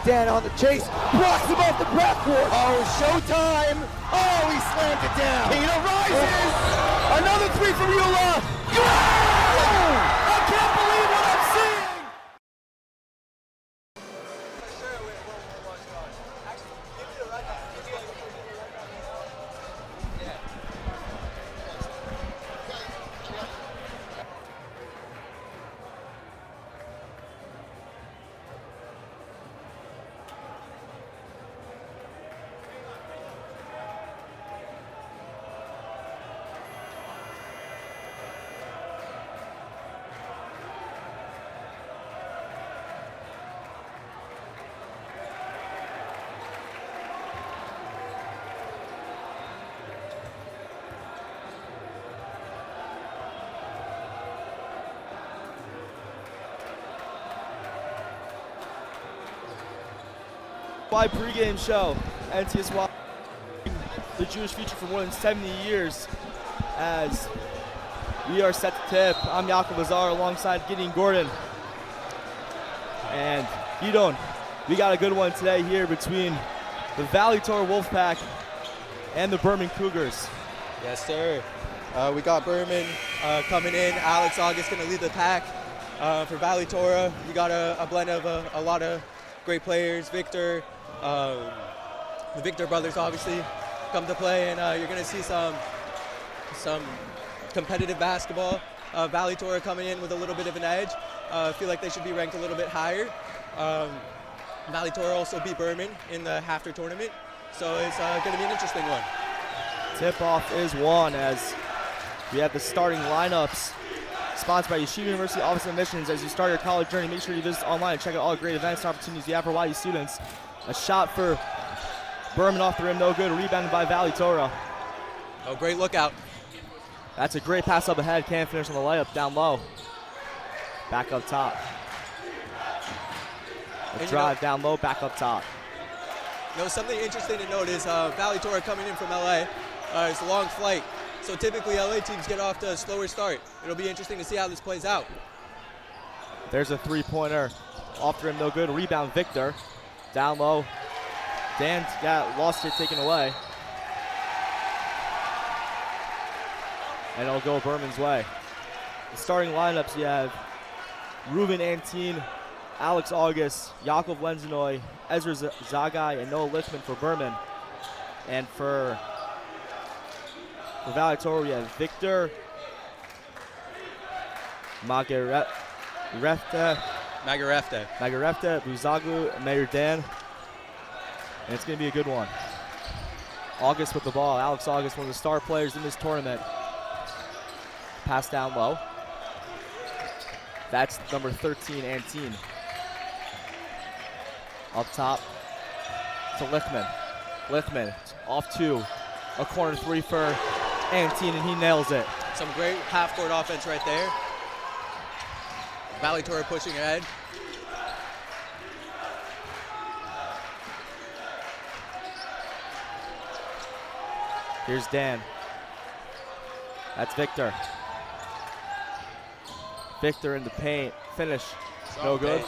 Dan on the chase, blocks him off the backboard. Oh, showtime. Oh, he slammed it down. Kino rises. Another three from Eula. I can't believe what I'm seeing. Live pregame show, NTSY, the Jewish future for more than 70 years, as we are set to tip. I'm Yaakov Azar alongside Gideon Gordon. And Gidon, we got a good one today here between the Valley Torah Wolfpack and the Berman Cougars. Yes, sir. We got Berman coming in. Alex August going to lead the pack. For Valley Torah, you got a blend of a lot of great players. Victor, the Victor brothers obviously come to play, and you're going to see some competitive basketball. Valley Torah coming in with a little bit of an edge. I feel like they should be ranked a little bit higher. Valley Torah also beat Berman in the Halfter tournament, so it's going to be an interesting one. Tip-off is won as we have the starting lineups sponsored by Yeshiva University Office of Admissions. As you start your college journey, make sure you visit online and check out all the great events and opportunities you have for YU students. A shot for Berman off the rim, no good. Rebounded by Valley Torah. Oh, great lookout. That's a great pass up ahead. Can't finish on the layup, down low. Back up top. A drive down low, back up top. Something interesting to note is Valley Torah coming in from LA. It's a long flight, so typically LA teams get off to a slower start. It'll be interesting to see how this plays out. There's a three-pointer. Off the rim, no good. Rebound, Victor. Down low. Dan lost it, taken away. And it'll go Berman's way. The starting lineups, you have Ruben Antine, Alex August, Yaakov Lenzinoy, Ezra Zagai, and Noah Lichtman for Berman. And for Valley Torah, we have Victor Magarefta, Buzaglu, Mayor Dan. And it's going to be a good one. August with the ball. Alex August, one of the star players in this tournament. Pass down low. That's number 13, Antine. Up top to Lichtman. Lichtman off two. A corner three for Antine, and he nails it. Some great half-court offense right there. Valley Torah pushing ahead. Here's Dan. That's Victor. Victor in the paint. Finish. No good.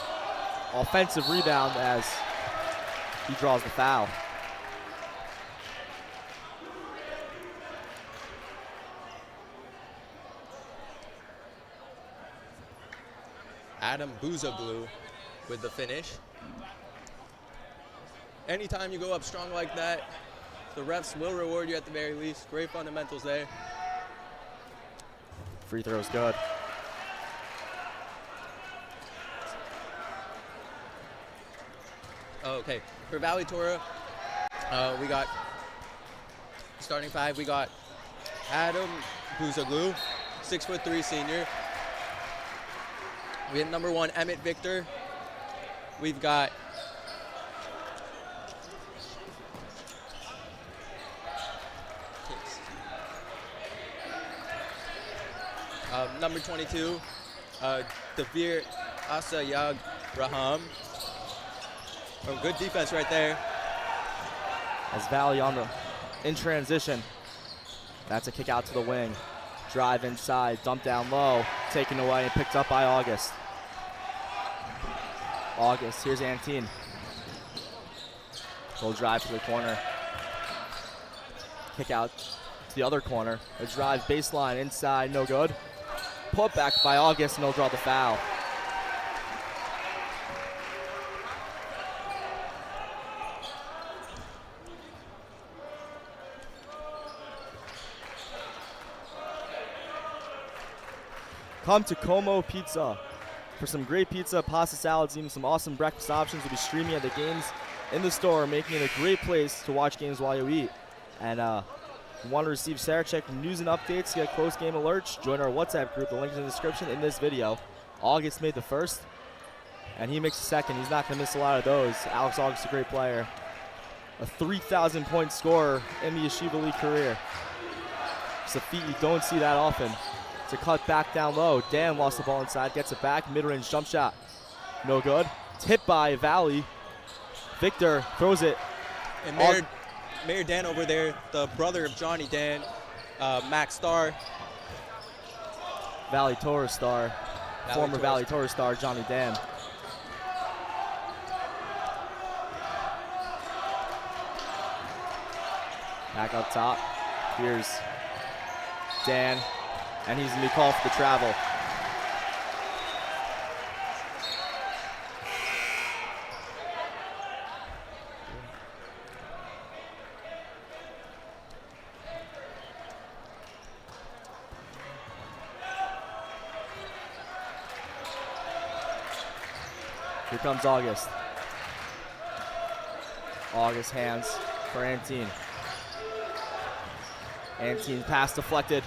Offensive rebound as he draws the foul. Adam Buzaglu with the finish. Anytime you go up strong like that, the refs will reward you at the very least. Great fundamentals there. Free throw's good. Okay, for Valley Torah, we got starting five. We got Adam Buzaglu, 6'3" senior. We have number one, Emmett Victor. We've got number 22, Tavir Asayag Raham. Oh, good defense right there. As Valley in transition. That's a kick out to the wing. Drive inside, dump down low, taken away and picked up by August. August, here's Antine. Full drive to the corner. Kick out to the other corner. A drive baseline inside, no good. Put back by August, and he'll draw the foul. Come to Como Pizza for some great pizza, pasta salads, even some awesome breakfast options. We'll be streaming at the games in the store, making it a great place to watch games while you eat. And if you want to receive Sarachek news and updates, get post-game alerts, join our WhatsApp group. The link is in the description in this video. August made the first, and he makes the second. He's not going to miss a lot of those. Alex August, a great player. A 3,000-point scorer in the Yeshiva League career. It's a feat you don't see that often. It's a cut back down low. Dan lost the ball inside, gets it back. Mid-range jump shot. No good. It's hit by Valley. Victor throws it. And Mayor Dan over there, the brother of Johnny Dan, Max Star. Valley Torah star. Former Valley Torah star, Johnny Dan. Back up top. Here's Dan. And he's going to be called for the travel. Here comes August. August hands for Antine. Antine pass deflected.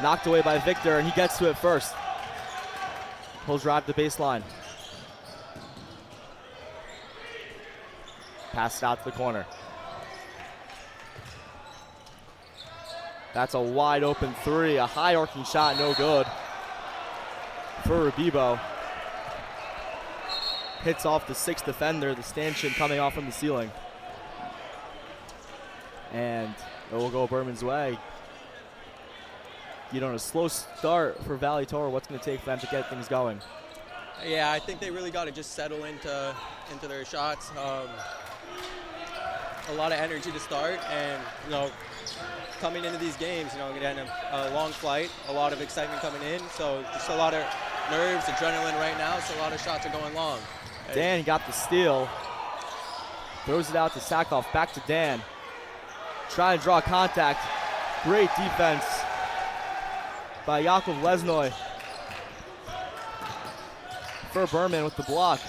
Knocked away by Victor, and he gets to it first. Pulls drive to the baseline. Pass it out to the corner. That's a wide open three, a high arcing shot, no good for Rabibo. Hits off the sixth defender, the stanchion coming off from the ceiling. And it will go Berman's way. You know, a slow start for Valley Torah. What's going to take for them to get things going? Yeah, I think they really got to just settle into their shots. A lot of energy to start, and you know, coming into these games, you know, getting a long flight, a lot of excitement coming in. So just a lot of nerves, adrenaline right now. So a lot of shots are going long. Dan got the steal. Throws it out to Sackhoff. Back to Dan. Trying to draw contact. Great defense by Yaakov Lesnoy. For Berman with the block.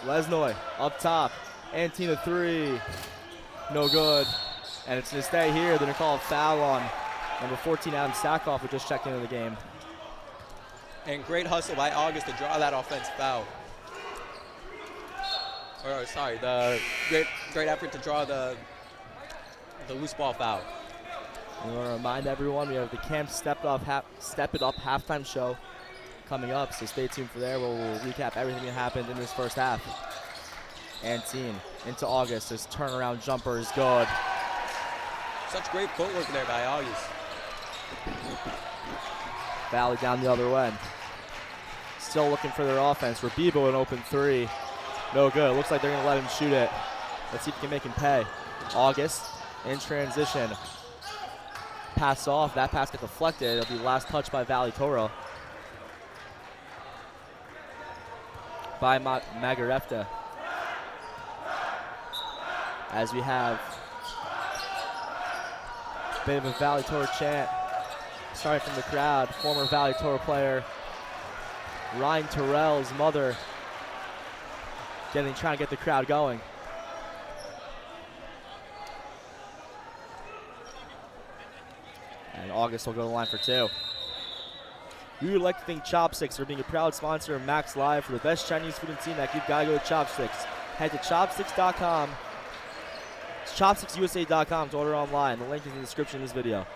Lesnoy up top. Antina three. No good. And it's going to stay here. They're going to call a foul on number 14, Adam Sackhoff, who just checked into the game. And great hustle by August to draw that offensive foul. Or sorry, the great effort to draw the loose ball foul. We want to remind everyone we have the Camp Step It Up halftime show coming up, so stay tuned for there where we'll recap everything that happened in this first half. Antine into August. His turnaround jumper is good. Such great footwork there by August. Valley down the other end. Still looking for their offense. Rabibo an open three. No good. Looks like they're going to let him shoot it. Let's see if he can make him pay. August in transition. Pass off. That pass got deflected. It'll be last touch by Valley Torah. By Magarefta. As we have a bit of a Valley Torah chant starting from the crowd. Former Valley Torah player Ryan Terrell's mother trying to get the crowd going. And August will go to the line for two. We would like to thank Chopsticks for being a proud sponsor of MacsLive. For the best Chinese food and tea, that you've got to go to Chopsticks. Head to chopsticks.com. It's chopsticksusa.com to order online. The link is in the description of this video.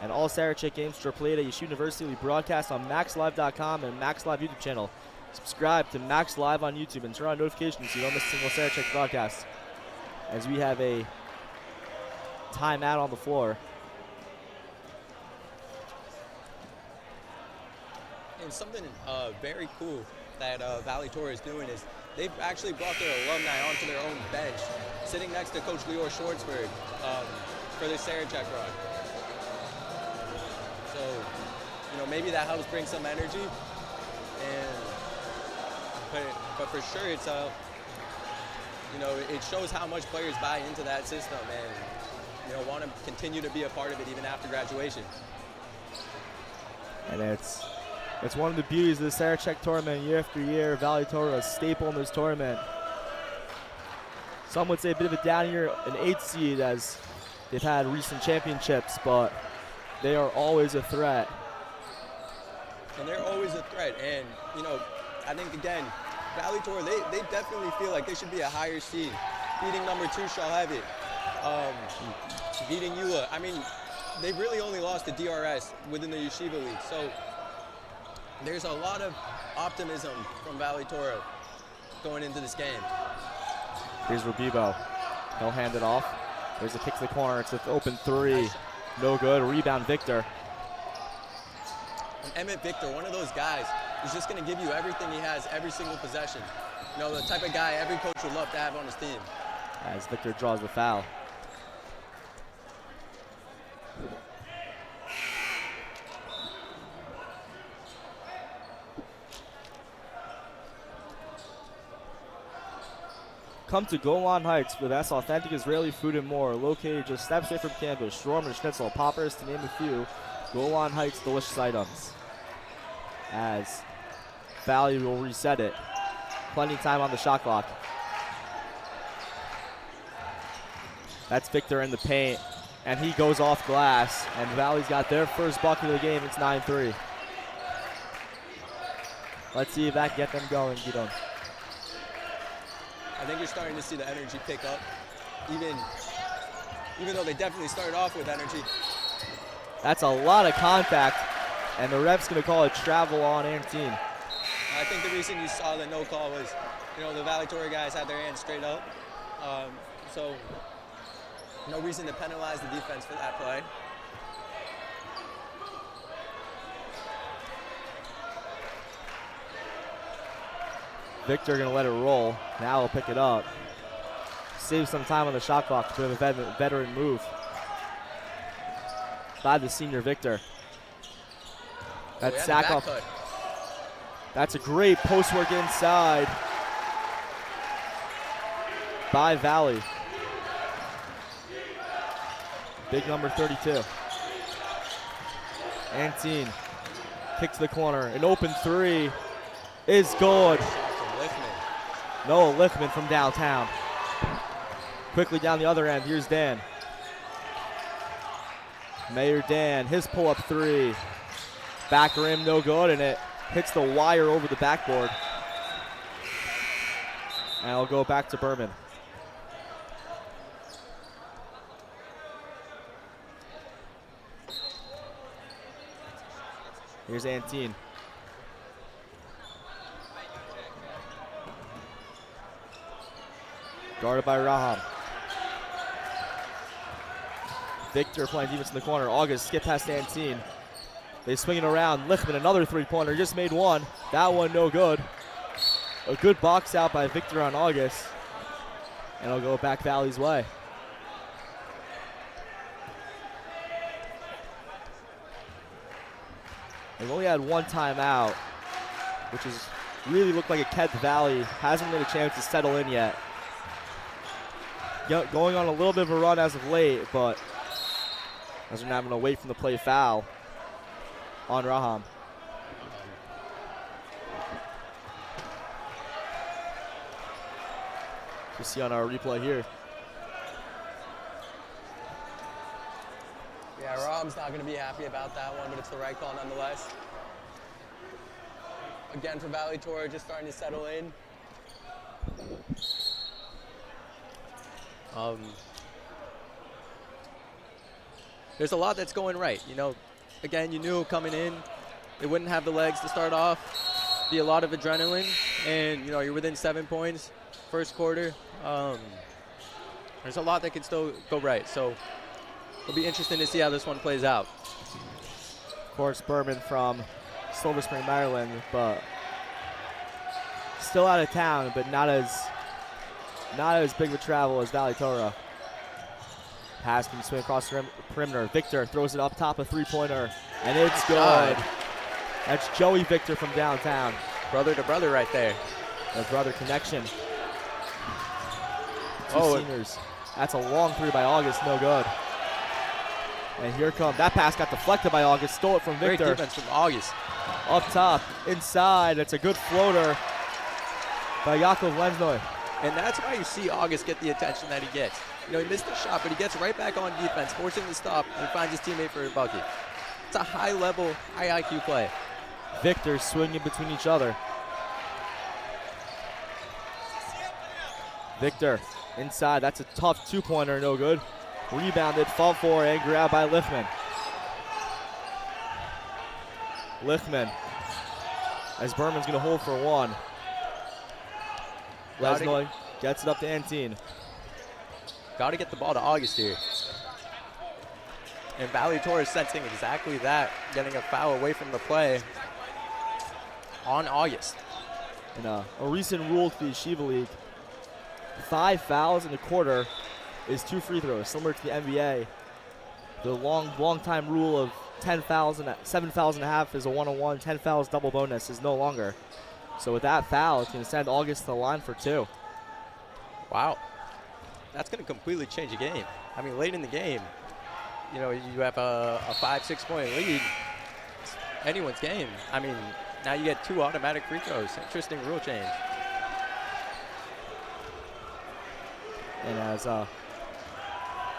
And all Sarachek games which are played at Yeshiva University will be broadcast on MacsLive.com and MacsLive YouTube channel. Subscribe to MacsLive on YouTube and turn on notifications so you don't miss a single Sarachek broadcast. As we have a timeout on the floor. And something very cool that Valley Torah is doing is they've actually brought their alumni onto their own bench, sitting next to Coach Lior Schwartzberg for their Sarachek run. So, you know, maybe that helps bring some energy. But for sure, it's you know, it shows how much players buy into that system and, you know, want to continue to be a part of it even after graduation. And it's one of the beauties of the Sarachek tournament year after year. Valley Torah, a staple in this tournament. Some would say a bit of a down year, an 8th seed, as they've had recent championships, but they are always a threat. And they're always a threat. And, you know, I think, again, Valley Torah, they definitely feel like they should be a higher seed. Beating number 2 Shalhevet, beating Eula. I mean, they've really only lost to DRS within the Yeshiva League. So there's a lot of optimism from Valley Torah going into this game. Here's Rabibo. He'll hand it off. There's a kick to the corner. It's an open 3. No good. Rebound, Victor. And Emmett Victor, one of those guys, is just going to give you everything he has every single possession. You know, the type of guy every coach would love to have on his team. As Victor draws the foul. Come to Golan Heights for the best authentic Israeli food and more. Located just steps away from campus. Shawarma and schnitzel, poppers to name a few. Golan Heights delicious items. As Valley will reset it. Plenty of time on the shot clock. That's Victor in the paint. And he goes off glass. And Valley's got their first bucket of the game. It's 9-3. Let's see if that can get them going, Gidon. I think you're starting to see the energy pick up, even though they definitely started off with energy. That's a lot of contact, and the ref's going to call it travel on Antine. I think the reason you saw the no call was, you know, the Valley Torah guys had their hands straight up, so no reason to penalize the defense for that play. Victor going to let it roll. Now he'll pick it up. Save some time on the shot clock. Bit of a veteran move by the senior Victor. That's sack off. That's a great post work inside by Valley. Big number 32. Antine. Kick to the corner. An open 3 is good. Noah Lichtman from downtown. Quickly down the other end, here's Dan. Mayor Dan, his pull-up 3. Back rim, no good, and it hits the wire over the backboard. And it'll go back to Berman. Here's Antine. Guarded by Raham. Victor playing defense in the corner. August skip past Antine. They swing it around. Lichtman, another 3-pointer. Just made one. That one no good. A good box out by Victor on August. And it'll go back Valley's way. They've only had one timeout, which is really looked like it kept Valley. Hasn't made a chance to settle in yet. Going on a little bit of a run as of late, but as they're not going to wait from the play foul on Raham. You see on our replay here. Yeah, Raham's not going to be happy about that one, but it's the right call nonetheless. Again for Valley Torah, just starting to settle in. There's a lot that's going right. You know, again, you knew coming in, they wouldn't have the legs to start off. Be a lot of adrenaline, and you know you're within 7 points, first quarter. There's a lot that can still go right. So it'll be interesting to see how this one plays out. Of course, Berman from Silver Spring, Maryland, but still out of town, but not as big of a travel as Valley Torah. Pass can swing across the perimeter. Victor throws it up top, a three-pointer, and it's good. That's Joey Victor from downtown. Brother to brother right there. The brother connection. Two seniors. That's a long three by August, no good. And here comes, that pass got deflected by August, stole it from Victor. Great defense from August. Up top, inside, it's a good floater by Yakov Lensnoy. And that's why you see August get the attention that he gets. You know, he missed the shot, but he gets right back on defense, forcing the stop, and finds his teammate for a bucket. It's a high-level, high IQ play. Victor swinging between each other. Victor inside, that's a tough two-pointer, no good. Rebounded, fought for, and grabbed by Lichtman. Lichtman, as Berman's gonna hold for one. Lesnoy gets it up to Antine. Got to get the ball to August here. And Valley Torah is sensing exactly that, getting a foul away from the play on August. And a recent rule to the Yeshiva League, 5 fouls in a quarter is 2 free throws, similar to the NBA. The long time rule of 10 fouls and 7 fouls and a half is a 1-on-1, 10 fouls double bonus is no longer. So with that foul, it's going to send August to the line for 2. Wow. That's going to completely change the game. I mean, late in the game, you know, you have a 5-6 point lead. It's anyone's game. I mean, now you get 2 automatic free throws. Interesting rule change. And as a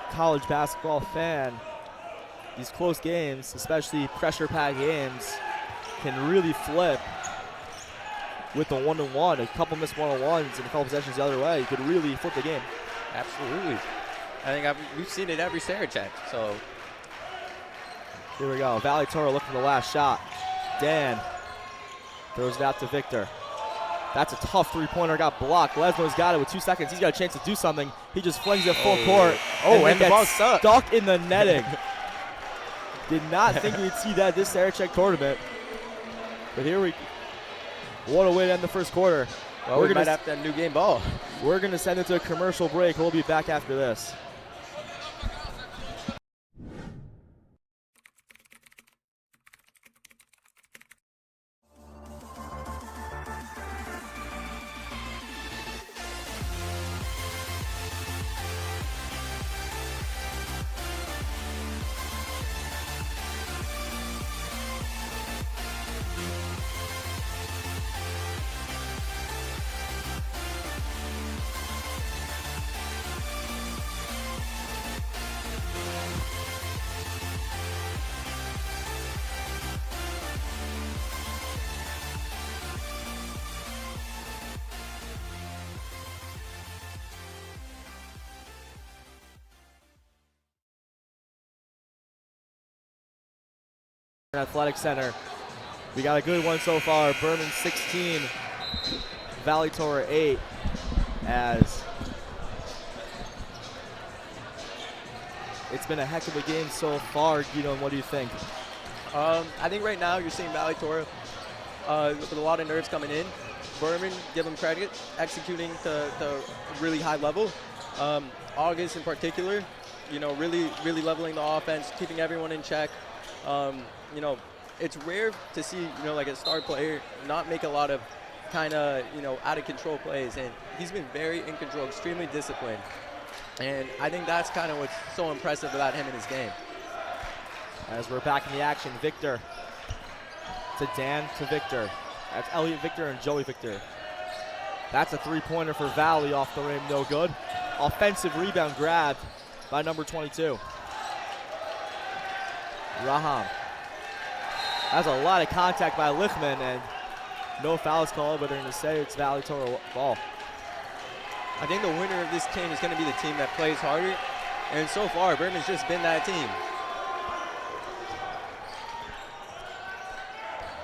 college basketball fan, these close games, especially pressure-packed games, can really flip with the 1-on-1. A couple missed 1-on-1s and a couple possessions the other way, you could really flip the game. Absolutely. I think we've seen it every Sarachek. So here we go. Valley Torah looking for the last shot. Dan throws it out to Victor. That's a tough three-pointer. Got blocked. Lesno's got it with 2 seconds. He's got a chance to do something. He just flings it full court. And the ball's stuck in the netting. Did not think we'd see that this Sarachek tournament. But here we go. What a way to end the first quarter. Well, we might have to have a new game ball. We're going to send it to a commercial break. We'll be back after this. Athletic Center. We got a good one so far. Berman 16, Valley Torah 8. As it's been a heck of a game so far. Guido, what do you think? I think right now you're seeing Valley Torah with a lot of nerves coming in. Berman, give him credit, executing to a really high level. August in particular, you know, really leveling the offense, keeping everyone in check. You know, it's rare to see, you know, like a star player not make a lot of kind of, you know, out of control plays. And he's been very in control, extremely disciplined. And I think that's kind of what's so impressive about him in his game. As we're back in the action, Victor to Dan to Victor. That's Elliot Victor and Joey Victor. That's a three-pointer for Valley off the rim, no good. Offensive rebound grabbed by number 22. Raham. That's a lot of contact by Lichtman, and no fouls called, but they're going to say it's Valley Torah ball. I think the winner of this team is going to be the team that plays harder, and so far, Berman's just been that team.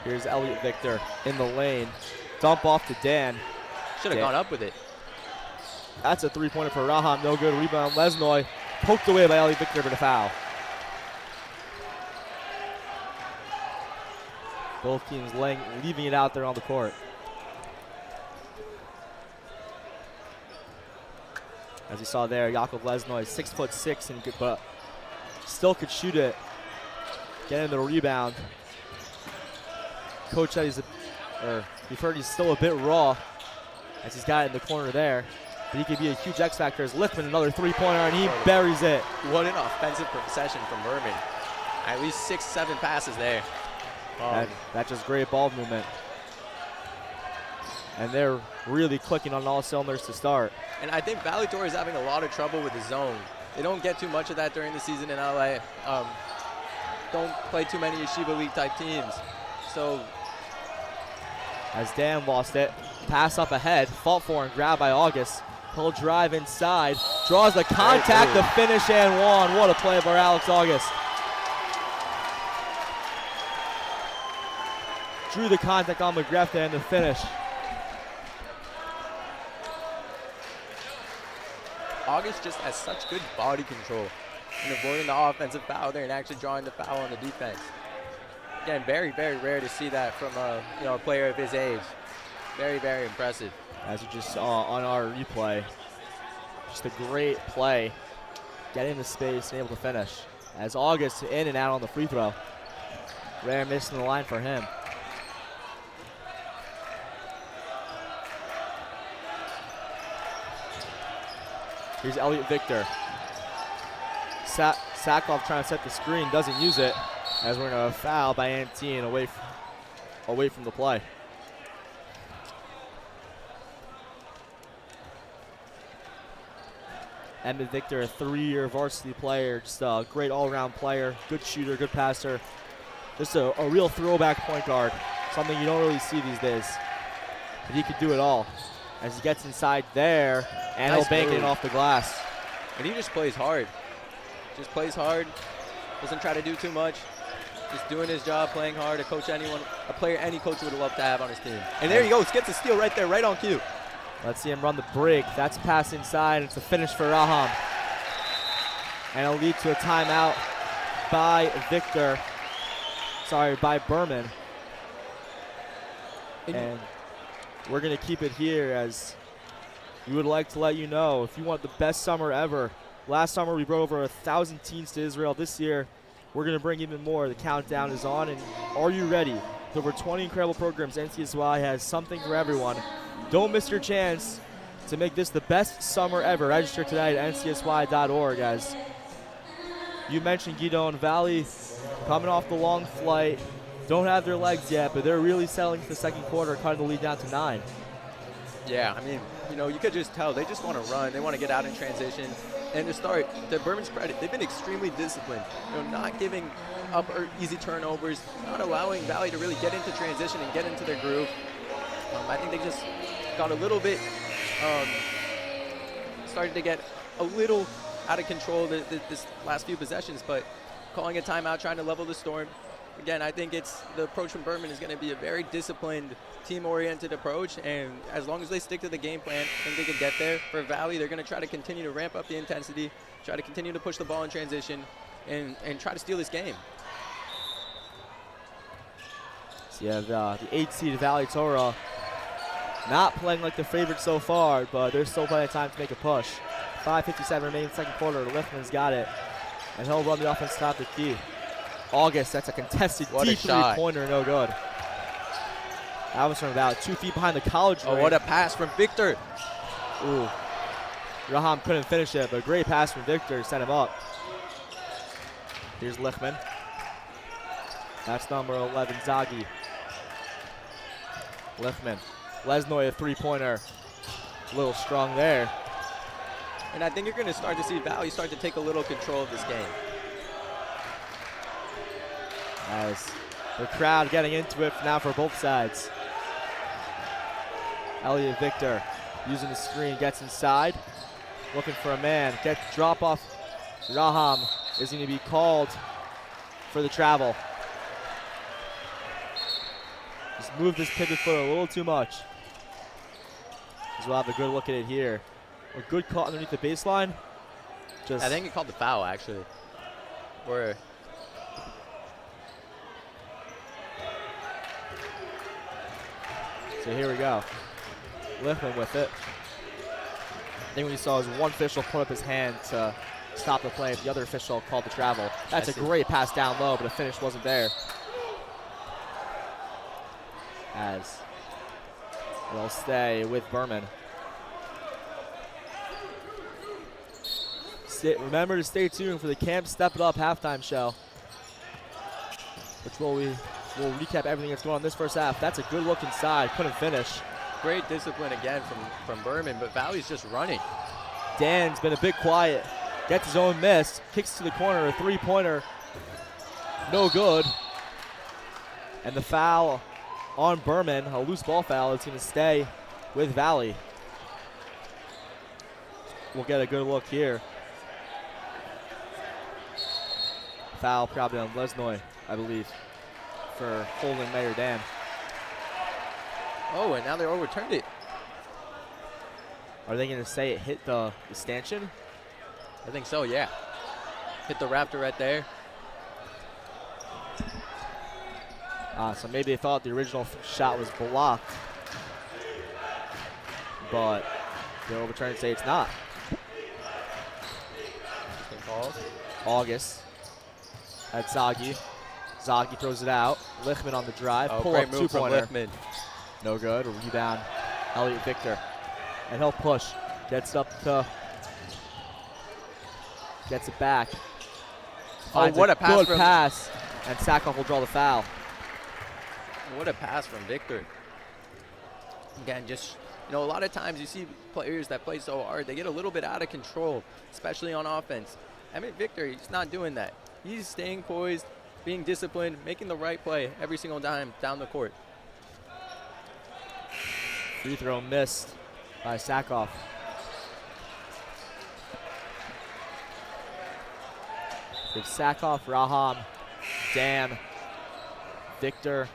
Here's Elliot Victor in the lane. Dump off to Dan. Should have gone up with it. That's a three-pointer for Raham, no good. Rebound, Lesnoy. Poked away by Elliot Victor for the foul. Both teams leaving it out there on the court. As you saw there, Jakub Lesnoy, 6'6", and but still could shoot it. Getting the rebound. Coach said we've heard he's still a bit raw as he's got it in the corner there. But he could be a huge X factor as Lichtman, another three-pointer, and he buries it. What an offensive possession from Berman. At least 6-7 passes there. That's just great ball movement. And they're really clicking on all cylinders to start. And I think Valley Torah is having a lot of trouble with the zone. They don't get too much of that during the season in LA. Don't play too many Yeshiva League type teams. So as Dan lost it, pass up ahead, fought for and grabbed by August. He'll drive inside, draws the contact, the finish, and one. What a play by Alex August. Drew the contact on McGrath and the finish. August just has such good body control in avoiding the offensive foul there and actually drawing the foul on the defense. Again, very, very rare to see that from a player of his age. Very, very impressive. As you just saw on our replay, just a great play, getting into space and able to finish. As August in and out on the free throw. Rare missing the line for him. Here's Elliot Victor. Sakov trying to set the screen, doesn't use it, as we're going to foul by Antine away from the play. Emmett Victor, a 3-year varsity player, just a great all-around player, good shooter, good passer. Just a real throwback point guard, something you don't really see these days. But he could do it all. As he gets inside there, and Nice he'll bank move. it off the glass. And he just plays hard. Just plays hard. Doesn't try to do too much. Just doing his job, playing hard. A player any coach would love to have on his team. And there he goes, gets a steal right there, right on cue. Let's see him run the break. That's a pass inside. It's a finish for Raham. And it'll lead to a timeout by by Berman. And we're going to keep it here as we would like to let you know if you want the best summer ever. Last summer we brought over 1,000 teams to Israel. This year we're going to bring even more. The countdown is on, and are you ready? With over 20 incredible programs, NCSY has something for everyone. Don't miss your chance to make this the best summer ever. Register today at ncsy.org, guys. You mentioned Guido and Valley coming off the long flight. Don't have their legs yet, but they're really settling for the second quarter, cutting the lead down to 9. Yeah, I mean, you could just tell. They just want to run. They want to get out in transition. And to start, to Berman's credit, they've been extremely disciplined. Not giving up easy turnovers, not allowing Valley to really get into transition and get into their groove. I think they just got a little bit, started to get a little out of control this last few possessions, but calling a timeout, trying to level the storm. Again, I think the approach from Berman is going to be a very disciplined, team-oriented approach, and as long as they stick to the game plan, I think they can get there. For Valley, they're going to try to continue to ramp up the intensity, try to continue to push the ball in transition, and try to steal this game. So you have the 8-seed Valley Torah not playing like the favorite so far, but there's still plenty of time to make a push. 5:57 remaining second quarter. Lichtman's got it, and he'll run the offense top the key. August, that's a contested deep three-pointer, no good. That was from about 2 feet behind the college ring. Oh, what a pass from Victor. Ooh. Raham couldn't finish it, but great pass from Victor, set him up. Here's Lichtman. That's number 11, Zagi. Lichtman. Lesnoy, a three-pointer. A little strong there. And I think you're going to start to see Valley start to take a little control of this game. As the crowd getting into it now for both sides. Elliot Victor using the screen, gets inside, looking for a man. Drop off. Raham is going to be called for the travel. Just moved his pivot foot a little too much. As we'll have a good look at it here. A good call underneath the baseline. I think he called the foul, actually. So here we go. Lichtman with it. think what you saw is one official put up his hand to stop the play. The other official called the travel. That's a great pass down low, but the finish wasn't there. As they'll stay with Berman. Remember to stay tuned for the Camp Step It Up halftime show, which we'll recap everything that's going on this first half. That's a good look inside. Couldn't finish. Great discipline again from Berman, but Valley's just running. Dan's been a bit quiet. Gets his own miss. Kicks to the corner. A three-pointer. No good. And the foul on Berman, a loose ball foul. It's going to stay with Valley. We'll get a good look here. Foul probably on Lesnoy, I believe, for holding Mayor Dan. Oh, and now they overturned it. Are they going to say it hit the stanchion? I think so, yeah. Hit the Raptor right there. So maybe they thought the original shot was blocked, but they overturn and say it's not. August at Zagi. Zagi throws it out. Lichtman on the drive. Oh, pull great up move from two-pointer. Lichtman. No good. Rebound. Elliott Victor. And he'll push. Gets up to. Gets it back. Oh, what a pass good from pass. And Sackhoff will draw the foul. What a pass from Victor. Again, just, you know, a lot of times you see players that play so hard, they get a little bit out of control, especially on offense. I mean, Victor, he's not doing that. He's staying poised, being disciplined, making the right play every single time down the court. Free throw missed by Sackhoff. So Sackhoff, Raham, Dan, Victor,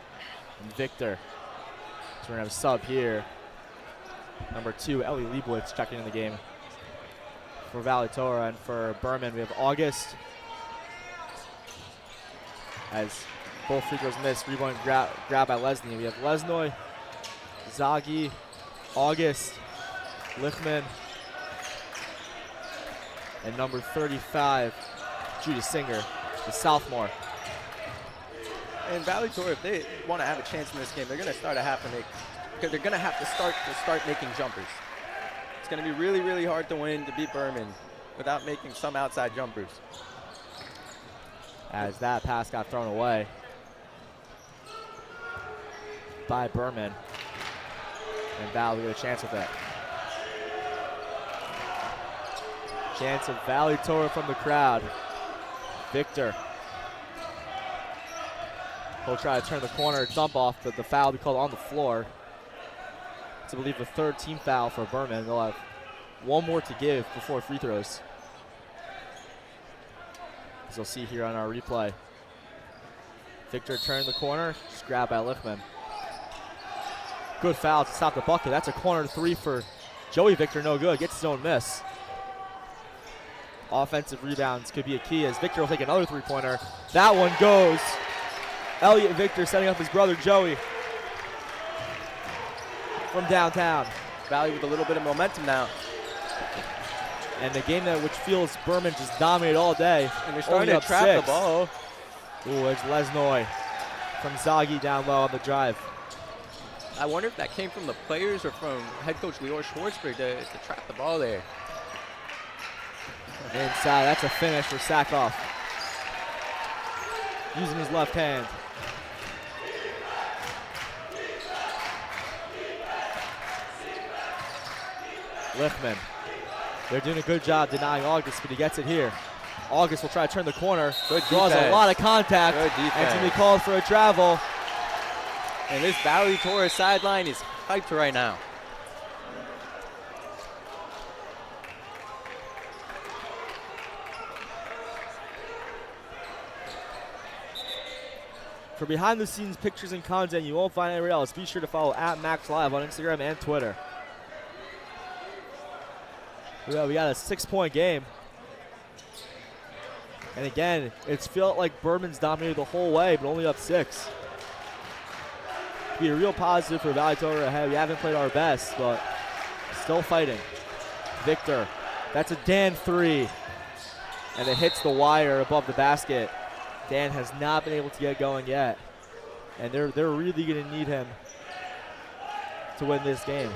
and Victor. So we're going to have a sub here. Number 2, Ellie Leibowitz checking in the game for Valley Torah. And for Berman, we have August. As both free throws missed, rebound grab by Lesney. We have Lesnoy, Zagi, August, Lichtman, and number 35, Judah Singer, the sophomore. And Valley Torah, if they want to have a chance in this game, they're going to start they're going to have to start making jumpers. It's going to be really, really hard to win, to beat Berman without making some outside jumpers. As that pass got thrown away by Berman. And Valley with a chance with it. Chance of Valley Torah from the crowd. Victor. He'll try to turn the corner, dump off, but the foul will be called on the floor. It's, I believe, the third team foul for Berman. They'll have one more to give before free throws. As you'll see here on our replay. Victor turned the corner, just grabbed by Lichtman. Good foul to stop the bucket. That's a corner three for Joey Victor, no good. Gets his own miss. Offensive rebounds could be a key as Victor will take another three-pointer. That one goes. Elliott Victor setting up his brother Joey from downtown. Valley with a little bit of momentum now. And the game that which feels Berman just dominated all day. And they're starting to trap 6. the ball. Ooh, it's Lesnoy from Zagi down low on the drive. I wonder if that came from the players or from head coach Lior Schwartzberg to trap the ball there. Inside, that's a finish for Sackhoff. Using his left hand. Lichtman. They're doing a good job denying August, but he gets it here. August will try to turn the corner. Good draws defense. a lot of contact. Good defense. And it's going to be called for a travel. And this Valley Torah sideline is hyped right now. For behind-the-scenes pictures and content you won't find anywhere else, be sure to follow @MacsLive on Instagram and Twitter. We got a 6-point game. And again, it's felt like Berman's dominated the whole way, but only up 6. Be a real positive for Valley Torah ahead. We haven't played our best, but still fighting. Victor, that's a Dan 3. And it hits the wire above the basket. Dan has not been able to get going yet. And they're really going to need him to win this game.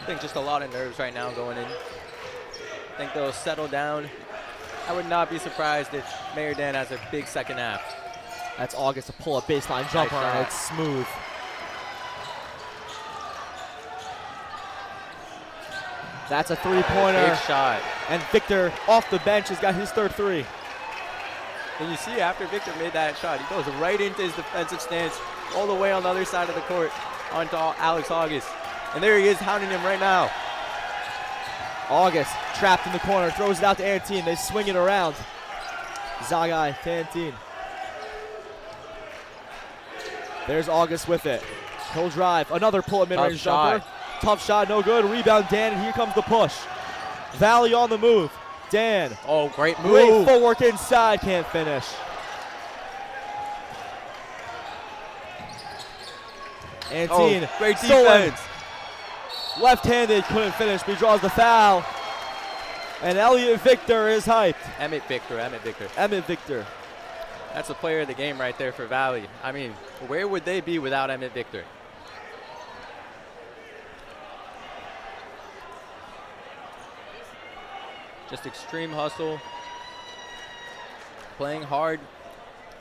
I think just a lot of nerves right now going in. I think they'll settle down. I would not be surprised if Mayor Dan has a big second half. That's August, a pull-up baseline jumper, Nice and shot. it's smooth. That's a three-pointer. Big shot. And Victor, off the bench, has got his third three. And you see after Victor made that shot, he goes right into his defensive stance, all the way on the other side of the court onto Alex August. And there he is hounding him right now. August, trapped in the corner, throws it out to Antine. They swing it around. Zagai to Antine. There's August with it. He'll drive. Another pull-up mid-range jumper. Tough shot, no good. Rebound, Dan, and here comes the push. Valley on the move. Dan. Oh, great move. Great footwork inside, can't finish. Antine, great stolen. defense. Left-handed, couldn't finish, but he draws the foul. And Elliot Victor is hyped. Emmett Victor. Emmett Victor. That's the player of the game right there for Valley. I mean, where would they be without Emmett Victor? Just extreme hustle, playing hard,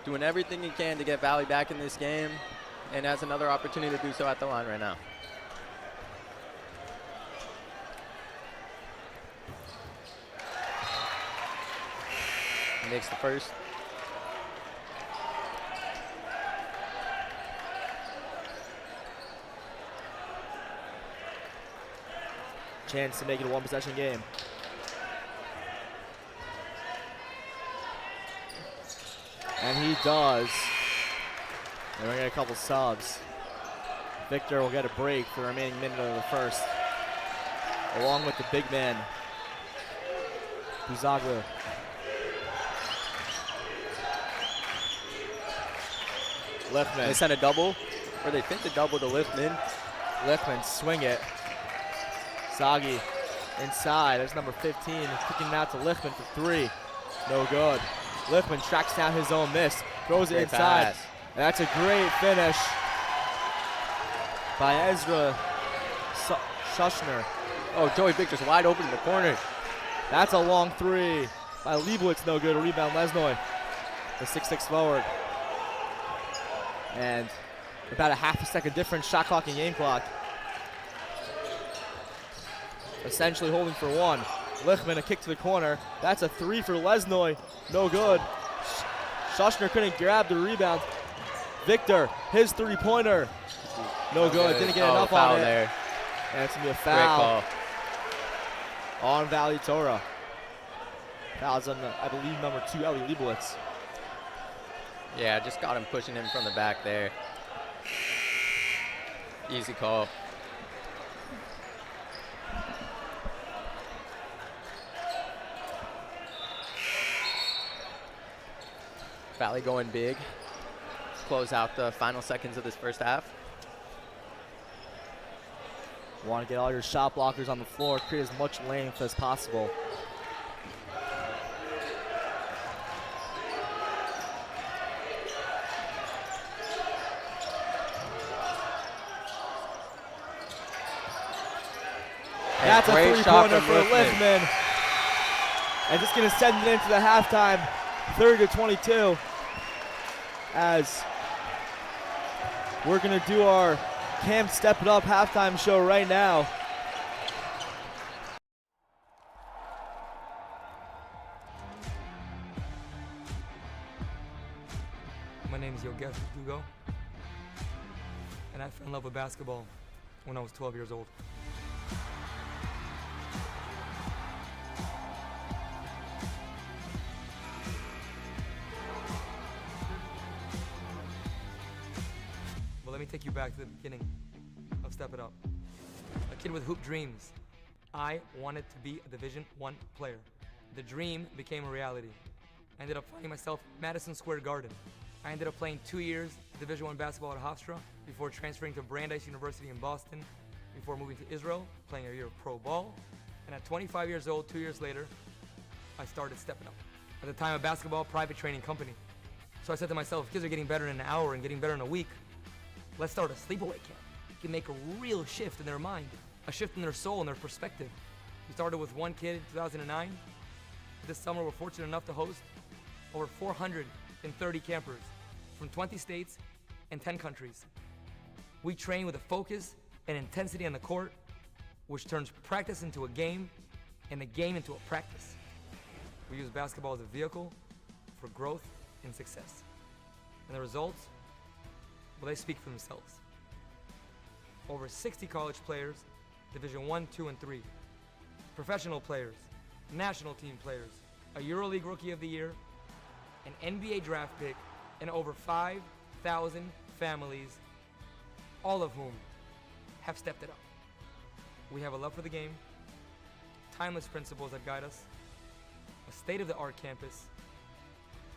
doing everything he can to get Valley back in this game, and has another opportunity to do so at the line right now. Makes the first. Chance to make it a one-possession game. And he does. And we're going to get a couple subs. Victor will get a break for the remaining minute of the first, along with the big man, Buzaglu. Liftman. They sent a double, or they fit the double to Liftman. Liftman, swing it. Zagi inside. That's number 15. Kicking it out to Liftman for three. No good. Liftman tracks down his own miss. Throws it Great inside. pass. And that's a great finish by Ezra Shushner. Oh, Joey Victor's wide open in the corner. That's a long three by Leibowitz. No good. Rebound Lesnoy. The 6'6 forward. And about a half a second difference, shot clock and game clock. Essentially holding for one. Lichtman, a kick to the corner. That's a three for Lesnoy. No good. Shushner couldn't grab the rebound. Victor, his three-pointer. No good. Didn't get enough on it. There. And it's going to be a Great foul call. on Valley Torah. Foul's on, I believe, number 2, Eli Leibowitz. Yeah, just got him pushing him from the back there. Easy call. Valley going big. Close out the final seconds of this first half. Want to get all your shot blockers on the floor, create as much length as possible. That's a three-pointer for Liftman. And just going to send it into the halftime, 30-22. As we're going to do our Camp Step It Up halftime show right now. My name is Yogesh Dugo, and I fell in love with basketball when I was 12 years old. But let me take you back to the beginning of Step It Up. A kid with hoop dreams. I wanted to be a Division I player. The dream became a reality. I ended up finding myself at Madison Square Garden. I ended up playing 2 years Division I basketball at Hofstra before transferring to Brandeis University in Boston, before moving to Israel, playing a year of pro ball. And at 25 years old, 2 years later, I started stepping up. At the time of basketball, private training company. So I said to myself, if kids are getting better in an hour and getting better in a week, let's start a sleepaway camp. It can make a real shift in their mind, a shift in their soul and their perspective. We started with one kid in 2009. This summer, we're fortunate enough to host over 430 campers from 20 states and 10 countries. We train with a focus and intensity on the court, which turns practice into a game and the game into a practice. We use basketball as a vehicle for growth and success. And the results, well, they speak for themselves. Over 60 college players, Division 1, 2, and 3. Professional players, national team players, a EuroLeague Rookie of the Year, an NBA draft pick, and over 5,000 families, all of whom have stepped it up. We have a love for the game, timeless principles that guide us, a state-of-the-art campus,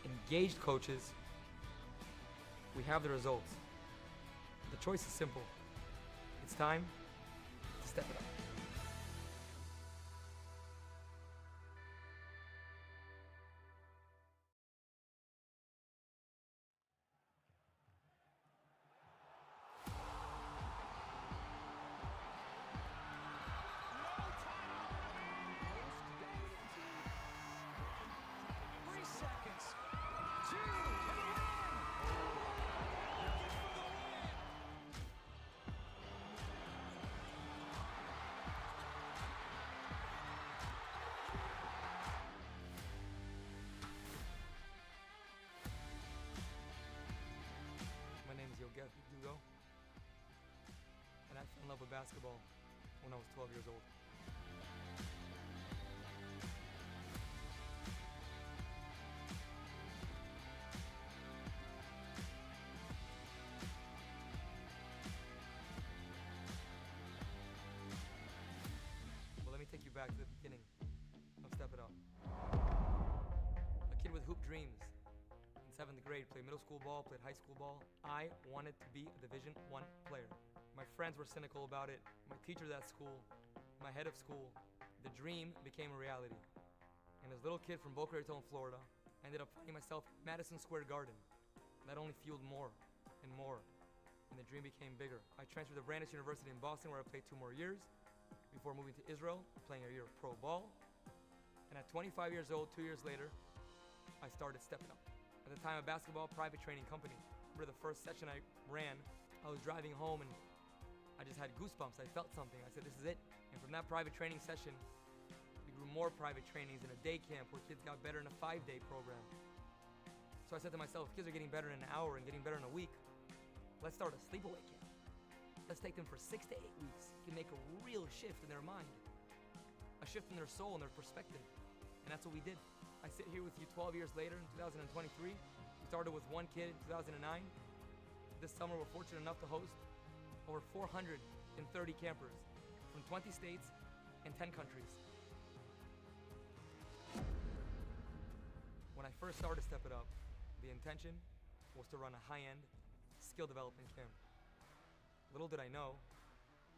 engaged coaches. We have the results. The choice is simple. It's time to step it up. My name is Yogev Dugo, and I fell in love with basketball when I was 12 years old. Well, let me take you back to the beginning of Step It Up. A kid with hoop dreams. In 7th grade, played middle school ball, played high school ball. I wanted to be a Division I player. My friends were cynical about it. My teachers at school, my head of school. The dream became a reality. And as a little kid from Boca Raton, Florida, I ended up finding myself at Madison Square Garden. That only fueled more and more, and the dream became bigger. I transferred to Brandeis University in Boston, where I played 2 more years before moving to Israel, playing a year of pro ball. And at 25 years old, 2 years later, I started stepping up. At the time of basketball, private training company. Remember the first session I ran, I was driving home and I just had goosebumps. I felt something. I said, this is it. And from that private training session, we grew more private trainings in a day camp where kids got better in a 5-day program. So I said to myself, if kids are getting better in an hour and getting better in a week, let's start a sleepaway camp. Let's take them for 6 to 8 weeks. It can make a real shift in their mind, a shift in their soul and their perspective. And that's what we did. I sit here with you 12 years later in 2023. We started with one kid in 2009. This summer, we're fortunate enough to host over 430 campers from 20 states and 10 countries. When I first started Step It Up, the intention was to run a high-end skill development camp. Little did I know,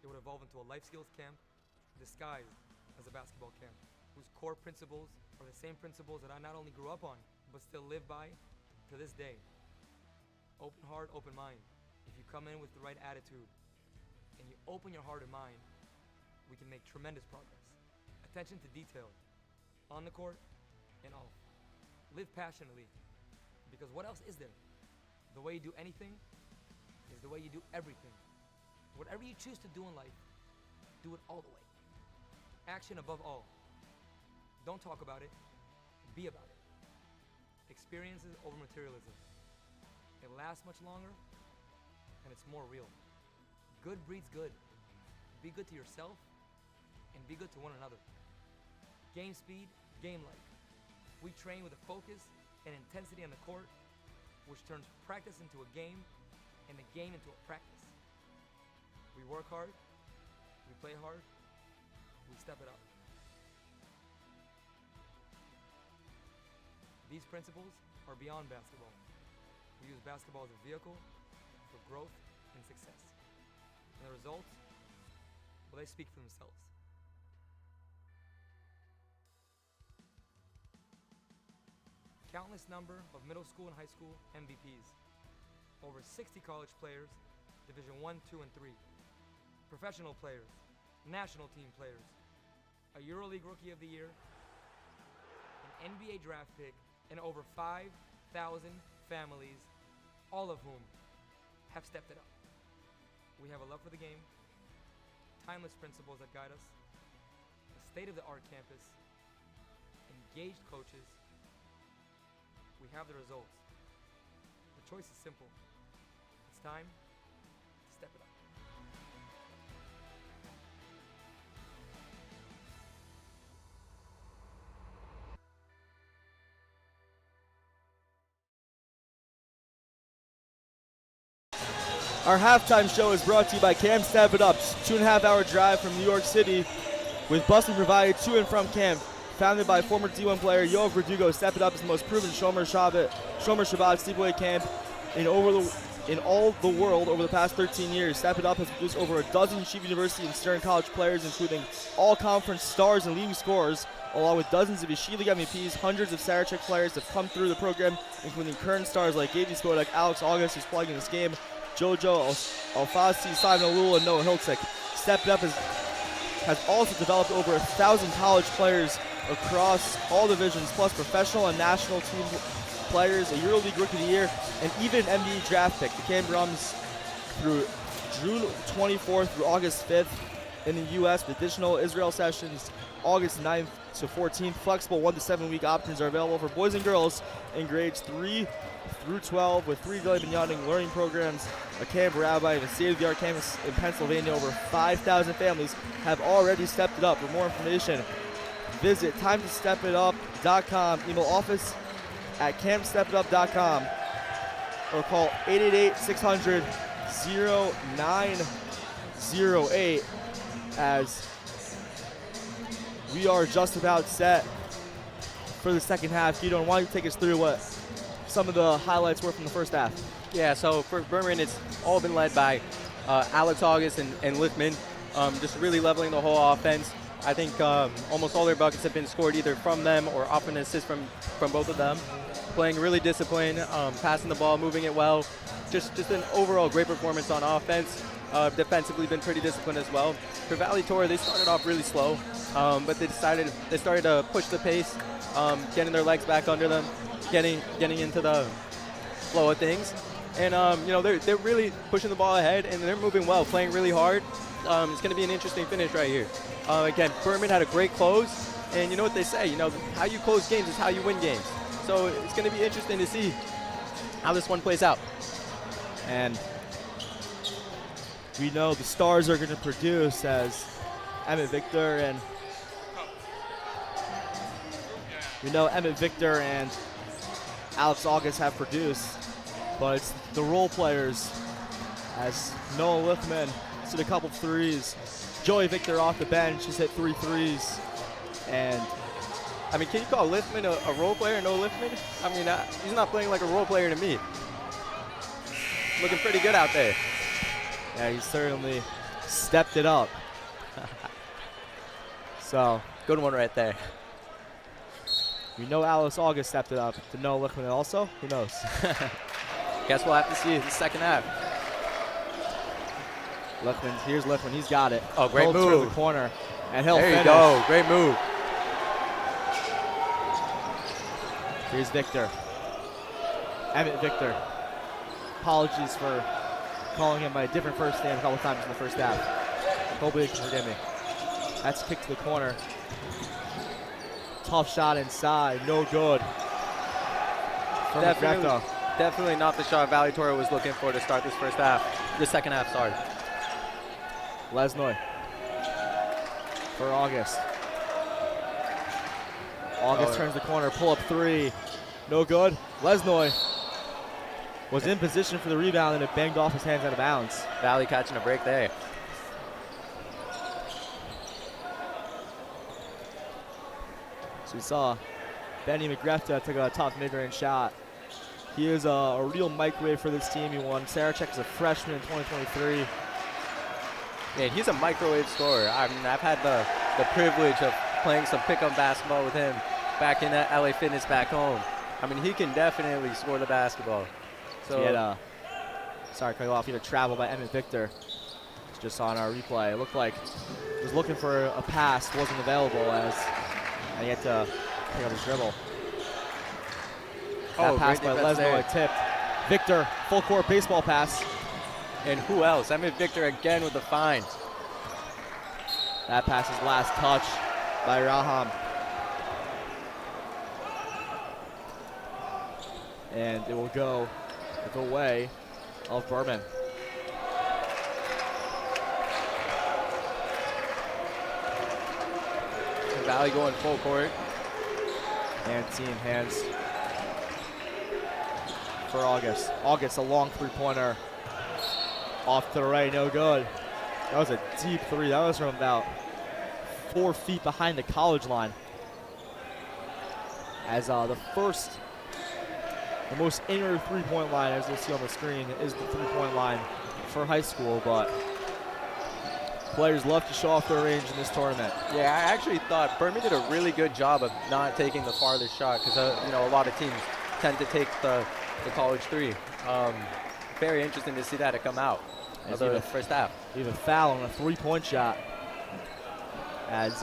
it would evolve into a life skills camp disguised as a basketball camp, whose core principles are the same principles that I not only grew up on, but still live by to this day. Open heart, open mind. If you come in with the right attitude and you open your heart and mind, we can make tremendous progress. Attention to detail, on the court and off. Live passionately, because what else is there? The way you do anything is the way you do everything. Whatever you choose to do in life, do it all the way. Action above all. Don't talk about it, be about it. Experiences over materialism. It lasts much longer, and it's more real. Good breeds good. Be good to yourself, and be good to one another. Game speed, game like. We train with a focus and intensity on the court, which turns practice into a game, and the game into a practice. We work hard, we play hard, we step it up. These principles are beyond basketball. We use basketball as a vehicle for growth and success. And the results, Well, they speak for themselves. Countless number of middle school and high school MVPs. Over 60 college players, Division 1, 2, and 3. Professional players, national team players, a EuroLeague Rookie of the Year, an NBA draft pick, and over 5,000 families, all of whom have stepped it up. We have a love for the game, timeless principles that guide us, a state-of-the-art campus, engaged coaches. We have the results. The choice is simple. It's time to step it up. Our halftime show is brought to you by Camp Step It Up, 2.5-hour drive from New York City, with busing provided to and from camp. Founded by former D1 player Yoav Verdugo, Step It Up is the most proven Shomer Shabbat sleepaway camp in all the world over the past 13 years. Step It Up has produced over a dozen Yeshiva University and Stern College players, including all-conference stars and leading scorers, along with dozens of Yeshiva League MVPs. Hundreds of Sarachek players have come through the program, including current stars like Gaby Spodek, Alex August, who's playing in this game, Jojo Alfasi, Simon Alul, and Noah Hiltzik. Step It Up has also developed over 1,000 college players across all divisions, plus professional and national team players, a EuroLeague Rookie of the Year, and even an NBA draft pick. The camp runs through June 24th through August 5th in the U.S. with additional Israel sessions August 9th to 14th. Flexible 1 to 7 week options are available for boys and girls in grades 3 through 12 with 3 daily Binyaning learning programs, a camp rabbi, and a state-of-the-art campus in Pennsylvania. Over 5,000 families have already stepped it up. For more information, visit timetostepitup.com, email office at campstepitup.com, or call 888-600-0908 as we are just about set for the second half. Gidon, why don't you take us through what some of the highlights were from the first half? Yeah, so for Berman, it's all been led by Alex August and Lichtman, just really leveling the whole offense. I think almost all their buckets have been scored either from them or off an assist from both of them. Playing really disciplined, passing the ball, moving it well. Just an overall great performance on offense. Defensively been pretty disciplined as well. For Valley Torah, they started off really slow, but they started to push the pace, getting their legs back under them, getting into the flow of things. And they're really pushing the ball ahead, and they're moving well, playing really hard. It's going to be an interesting finish right here. Again, Berman had a great close, and you know what they say, how you close games is how you win games. So it's going to be interesting to see how this one plays out. And we know the stars are going to produce as Emmett Victor and Alex August have produced, but it's the role players as Noah Lichtman hit a couple threes. Joey Victor off the bench, he's hit 3 threes. And I mean, can you call Lichtman a role player, Noah Lichtman? I mean, he's not playing like a role player to me. Looking pretty good out there. Yeah, he certainly stepped it up. So good one right there. We know Alex August stepped it up. To Noah Lichtman also? Who knows? Guess we'll have to see the second half. Here's Lichtman. He's got it. Oh, great move. To the corner, and he'll finish. There you go. Great move. Here's Victor. Emmett Victor. Apologies for calling him by a different first name a couple times in the first half. Hopefully you can forgive me. That's kicked to the corner. Tough shot inside. No good. Definitely not the shot Valley Torah was looking for to start this second half, sorry. Lesnoy for August. August turns the corner, pull up 3. No good. Lesnoy was in position for the rebound and it banged off his hands out of bounds. Valley catching a break there. So we saw Benny McGrefta took a tough mid-range shot. He is a real microwave for this team. He won Sarachek as a freshman in 2023. Man, he's a microwave scorer. I mean, I've had the privilege of playing some pickup basketball with him back in that LA Fitness back home. I mean, he can definitely score the basketball. So he had sorry, cut you off. He had a travel by Emmett Victor. It's just on our replay. It looked like he was looking for a pass, wasn't available, and he had to pick up his dribble. That pass by Lesno tipped. Victor, full court baseball pass. And who else? Emmett Victor again with the find. That pass is last touch by Raham. And it will go the way of Berman. Valley going full court. And team hands for August. August, a long three-pointer. Off to the right, no good. That was a deep three. That was from about 4 feet behind the college line. As the most inner three-point line, as you'll see on the screen, is the three-point line for high school, but players love to show off their range in this tournament. Yeah, I actually thought Berman did a really good job of not taking the farthest shot because, you know, a lot of teams tend to take the college three. Very interesting to see that it come out of the first half. Even foul on a three-point shot as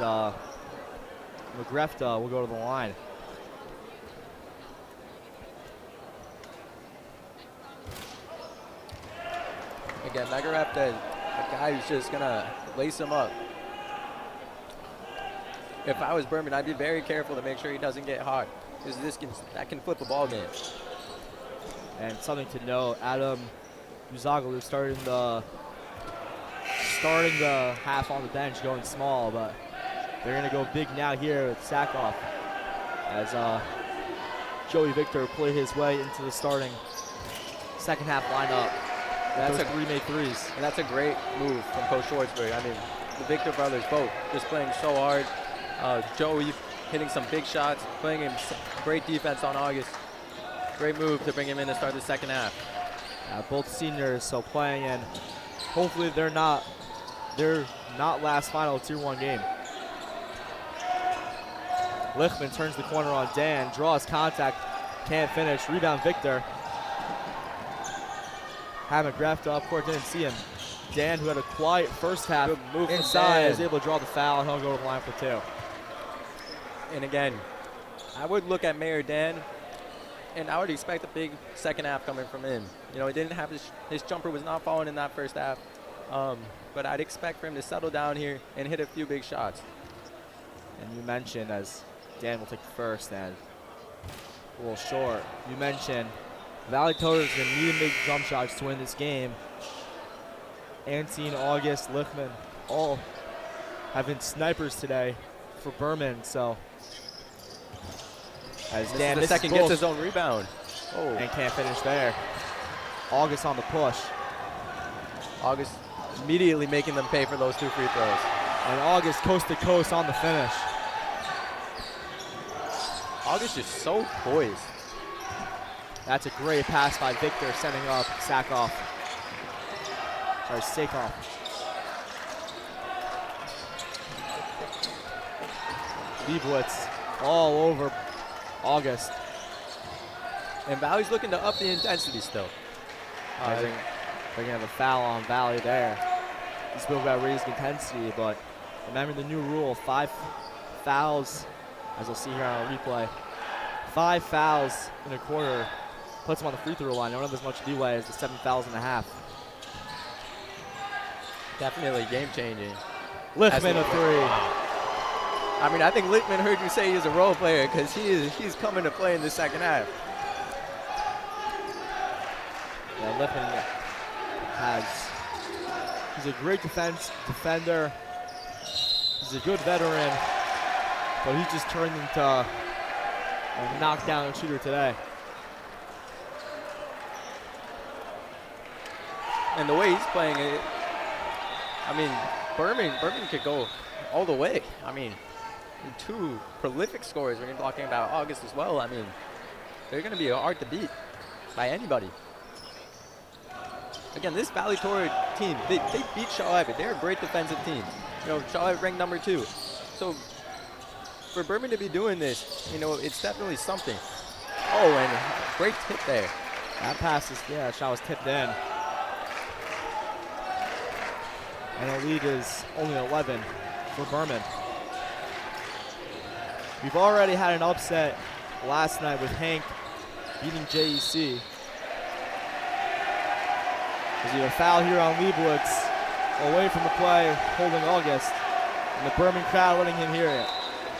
McGrefta will go to the line. Again, McGrefta, a guy who's just going to lace him up. If I was Berman, I'd be very careful to make sure he doesn't get hot because that can flip a ball game. And something to note, Adam Uzagalu starting the half on the bench, going small, but they're going to go big now here with Sackhoff as Joey Victor play his way into the starting second half lineup. That's three made threes. And that's a great move from Coach Schwartzberg. I mean, the Victor brothers both just playing so hard. Joey hitting some big shots, playing him great defense on August. Great move to bring him in to start the second half. Both seniors, so playing in. Hopefully they're not last final Tier 1 game. Lichtman turns the corner on Dan, draws contact, can't finish. Rebound Victor. Had McGrefta up court, didn't see him. Dan, who had a quiet first half, good move inside, is able to draw the foul, and he'll go to the line for two. And again, I would look at Mayor Dan, and I would expect a big second half coming from him. You know, he didn't have his jumper was not falling in that first half, but I'd expect for him to settle down here and hit a few big shots. And you mentioned, as Dan will take the first, and a little short, you mentioned Valley Torah is going to need to make jump shots to win this game. Antine, August, Lichtman, all have been snipers today for Berman, so as Dan the second gets his own rebound. Oh. And can't finish there. August on the push. August immediately making them pay for those 2 free throws. And August coast to coast on the finish. August is so poised. That's a great pass by Victor, sending up Sackhoff. Sorry, Sackhoff. Leibowitz all over August. And Valley's looking to up the intensity still. They're going to have a foul on Valley there. You spoke about raising intensity, but remember the new rule, 5 fouls, as you'll see here on our replay. 5 fouls in a quarter puts them on the free throw line. They don't have as much leeway as the 7 fouls and a half. Definitely game changing. Lichtman a three. I mean, I think Lichtman heard you say he's a role player because he's coming to play in the second half. Yeah, Lichtman he's a great defender. He's a good veteran, but he's just turned into a knockdown shooter today. And the way he's playing it, I mean, Berman could go all the way. I mean, 2 prolific scorers when you're talking about August as well. I mean, they're going to be hard to beat by anybody. again, this Valley Torah team, they beat Sha'av. They're a great defensive team. You know, Sha'av ranked number 2. So for Berman to be doing this, you know, it's definitely something. Oh, and great hit there. That pass is, yeah, shot was tipped in. And the lead is only 11 for Berman. We've already had an upset last night with Hank beating JEC. There's a foul here on Leibowitz, away from the play, holding August, and the Berman crowd letting him hear it.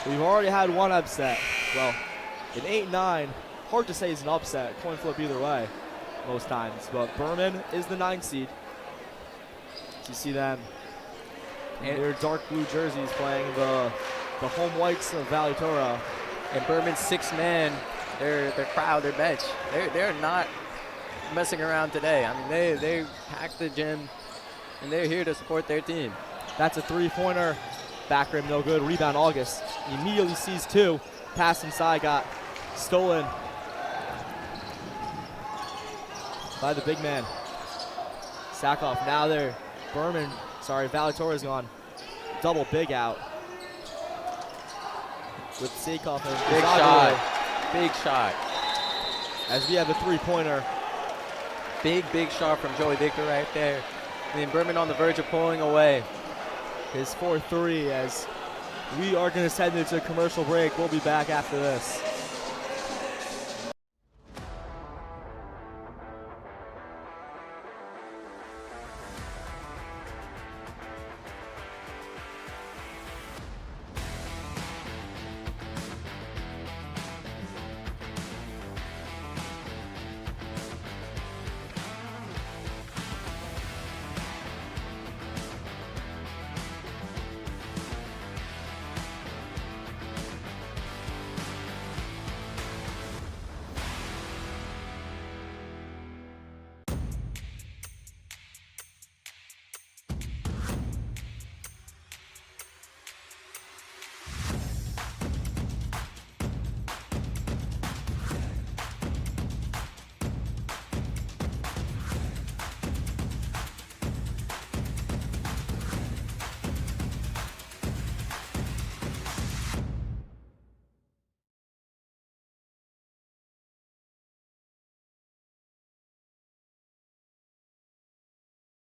So we've already had one upset. Well, in 8-9, hard to say it's an upset, coin flip either way most times, but Berman is the 9 seed. So you see them in their dark blue jerseys playing the home whites of Valley Torah. And Berman's 6-man, their crowd, their bench, they're not messing around today. I mean, they packed the gym, and they're here to support their team. That's a 3-pointer. Back rim, no good. Rebound, August. He immediately sees 2. Pass inside, got stolen by the big man. Sackhoff now there. Berman, sorry, Valley Torah's gone double big out. With Sackhoff and Big shot. Big shot. As we have a 3-pointer. Big shot from Joey Victor right there. I mean, Berman on the verge of pulling away. His 4-3 as we are going to send it to a commercial break. We'll be back after this.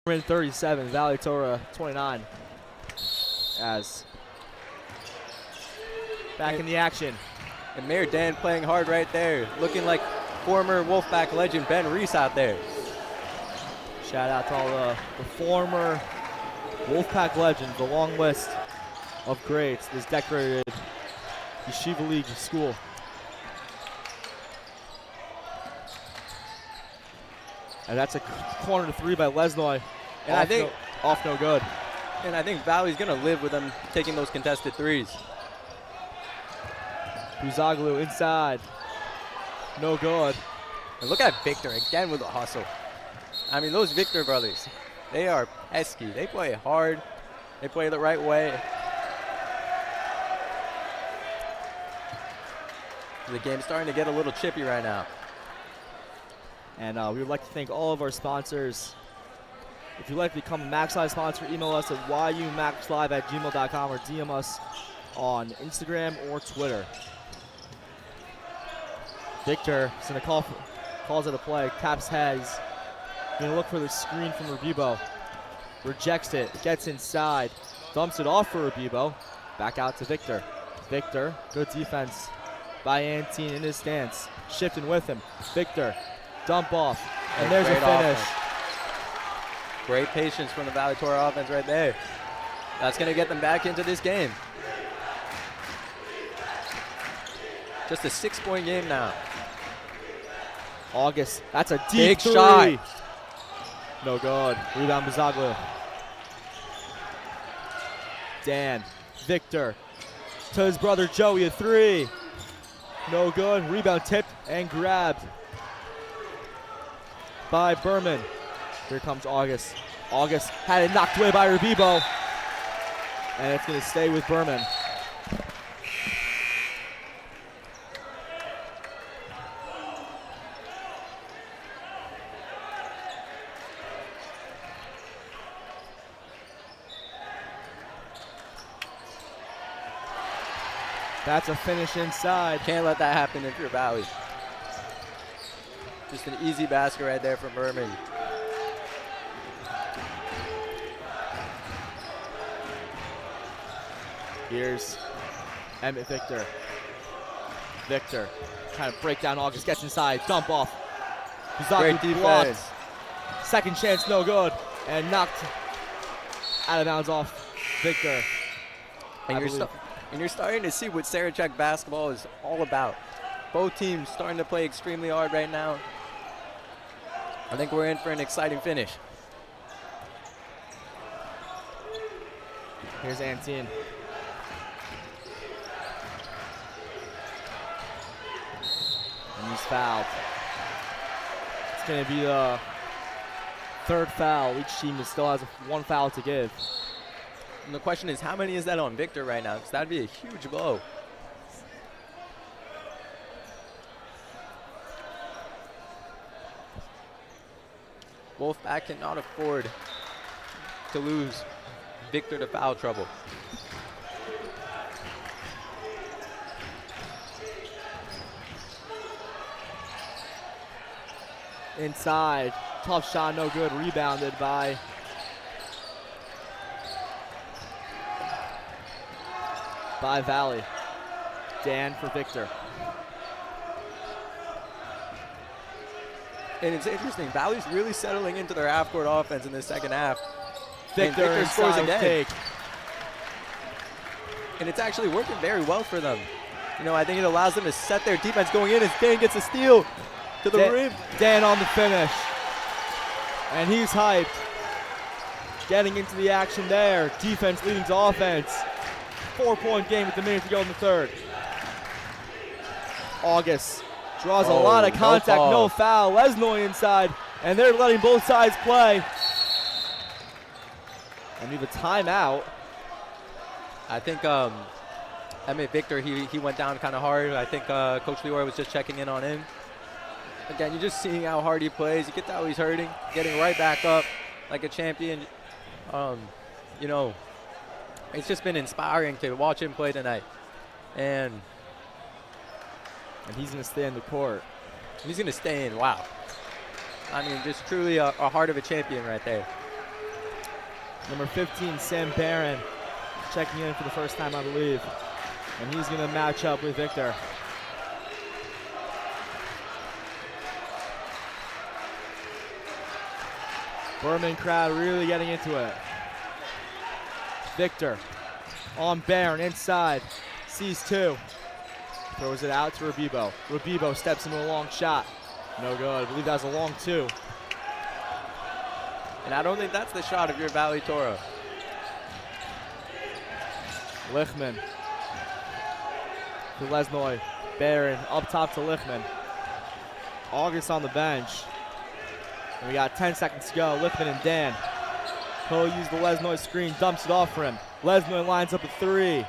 Berman 37, Valley Torah 29. As back in the action. And Mayor Dan playing hard right there. Looking like former Wolfpack legend Ben Reese out there. Shout out to all the former Wolfpack legends, the long list of greats, this decorated Yeshiva League school. And that's a corner to 3 by Lesnoy. And I think off no good. And I think Valley's gonna live with them taking those contested threes. Buzaglu inside. No good. And look at Victor again with the hustle. I mean, those Victor brothers, they are pesky. They play hard. They play the right way. The game's starting to get a little chippy right now. And we would like to thank all of our sponsors. If you'd like to become a MacsLive sponsor, email us at yumacslive@gmail.com or DM us on Instagram or Twitter. Victor is going to calls it a play, taps heads. Going to look for the screen from Rabibo. Rejects it, gets inside, dumps it off for Rabibo. Back out to Victor. Victor, good defense by Antine in his stance. Shifting with him. Victor, dump off, and there's a finish. Offense. Great patience from the Valley Torah offense right there. That's going to get them back into this game. Just a 6-point game now. August, that's a Big deep shot. three. No good. Rebound Buzaglu. Dan, Victor, to his brother Joey, a 3. No good. Rebound tipped and grabbed by Berman. Here comes August. August had it knocked away by Rabibo. And it's going to stay with Berman. That's a finish inside. Can't let that happen if you're Valley. Just an easy basket right there from Berman. Here's Emmett Victor. Victor trying to break down August, gets inside, dump off. Great Buzaku defense. blocked. Second chance, no good. And knocked out of bounds off Victor. And you're starting to see what Sarachek basketball is all about. Both teams starting to play extremely hard right now. I think we're in for an exciting finish. Here's Antine. And he's fouled. It's going to be the third foul. Each team still has one foul to give. And the question is, how many is that on Victor right now? Because that'd be a huge blow. Wolfpack cannot afford to lose Victor to foul trouble. Inside, tough shot, no good. Rebounded by Valley. Dan for Victor. And it's interesting, Valley's really settling into their half-court offense in the second half. Victor and Victor scores inside again. take. And it's actually working very well for them. You know, I think it allows them to set their defense going in as Dan gets a steal to the rim. Dan on the finish. And he's hyped. Getting into the action there. Defense leading to offense. 4-point game with the minute to go in the third. August draws a lot of contact, no foul. Lesnoy inside, and they're letting both sides play. And we have a timeout. I think Emmett Victor, he went down kind of hard. I think Coach Leroy was just checking in on him. Again, you're just seeing how hard he plays. You get how he's hurting, getting right back up like a champion. You know, it's just been inspiring to watch him play tonight. And he's going to stay in the court. He's going to stay in. Wow. I mean, just truly a heart of a champion right there. Number 15, Sam Barron, checking in for the first time, I believe. And he's going to match up with Victor. Berman crowd really getting into it. Victor on Barron inside. Sees two. Throws it out to Rabibo. Rabibo steps into a long shot. No good. I believe that was a long two. And I don't think that's the shot of your Valley Torah. Lichtman to Lesnoy. Barron up top to Lichtman. August on the bench. And we got 10 seconds to go. Lichtman and Dan. He'll use the Lesnoy screen, dumps it off for him. Lesnoy lines up a three.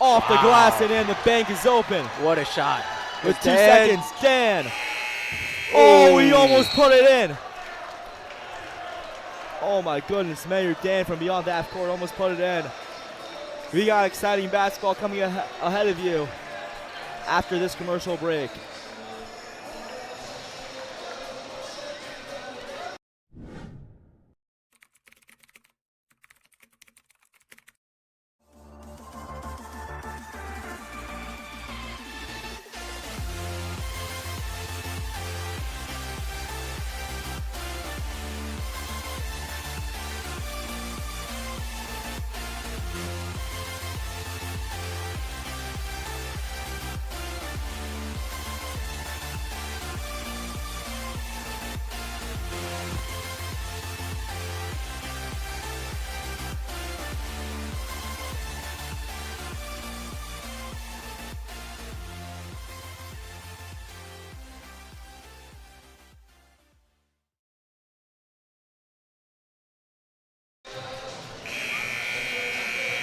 Off the glass and in. The bank is open. What a shot. With 2 seconds, Dan. Oh, he almost put it in. Oh my goodness, Mayor Dan from beyond the half court almost put it in. We got exciting basketball coming ahead of you after this commercial break.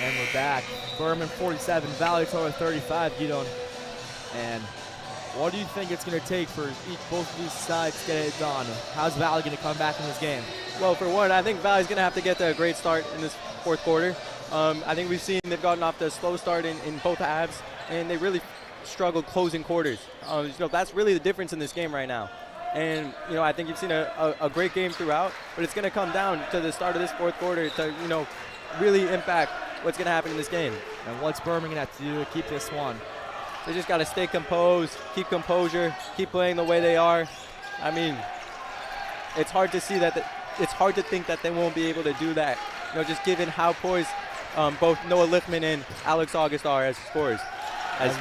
And we're back. Berman 47, Valley Torah 35, Gidon. And what do you think it's going to take for both of these sides to get it done? How's Valley going to come back in this game? Well, for one, I think Valley's going to have to get a great start in this fourth quarter. I think we've seen they've gotten off to a slow start in both halves, and they really struggled closing quarters. That's really the difference in this game right now. And, I think you've seen a great game throughout, but it's going to come down to the start of this fourth quarter to, really impact what's going to happen in this game. And what's Berman going to have to do to keep this one? They just got to stay composed, keep composure, keep playing the way they are. I mean, it's hard to see it's hard to think that they won't be able to do that, just given how poised both Noah Lichtman and Alex August are as scorers. As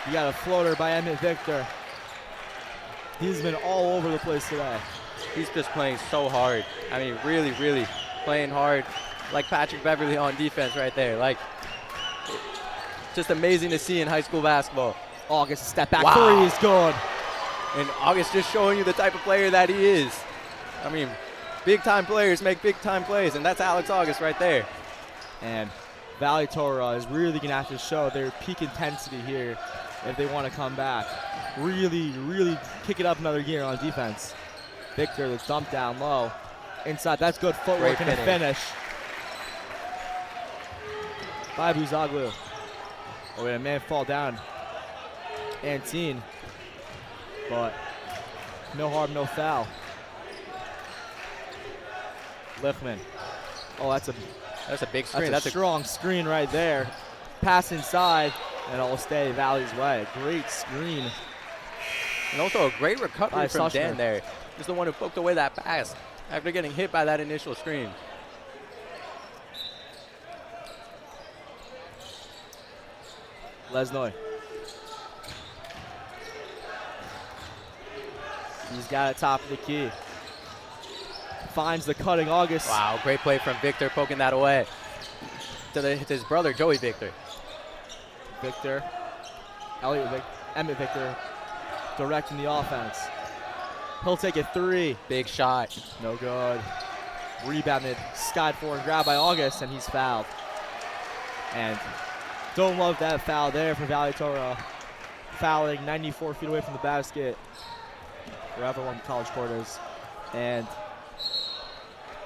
you got a floater by Emmett Victor. He's been all over the place today. He's just playing so hard. I mean, really, really playing hard, like Patrick Beverly on defense right there. Like, just amazing to see in high school basketball. August, step back Wow. three is good. And August just showing you the type of player that he is. I mean, big-time players make big-time plays, and that's Alex August right there. And Valley Torah is really going to have to show their peak intensity here if they want to come back. Really, really kick it up another gear on defense. Victor, the dump down low. Inside, that's good footwork Great and a finish. By Buzaglu. Oh, wait, a man fall down. Antine. But no harm, no foul. Lichtman. Oh, that's a big screen. That's a strong screen right there. Pass inside, and it'll stay Valley's way. Great screen. And also a great recovery from Sushner. Dan there. He's the one who poked away that pass after getting hit by that initial screen. Lesnoy. He's got it top of the key. Finds the cutting August. Wow, great play from Victor poking that away to his brother, Joey Victor. Victor. Emmett Victor directing the offense. He'll take a three. Big shot. No good. Rebounded, skied for and grabbed by August, and he's fouled. And don't love that foul there for Valley Torah. Fouling 94 feet away from the basket, wherever one college court is. And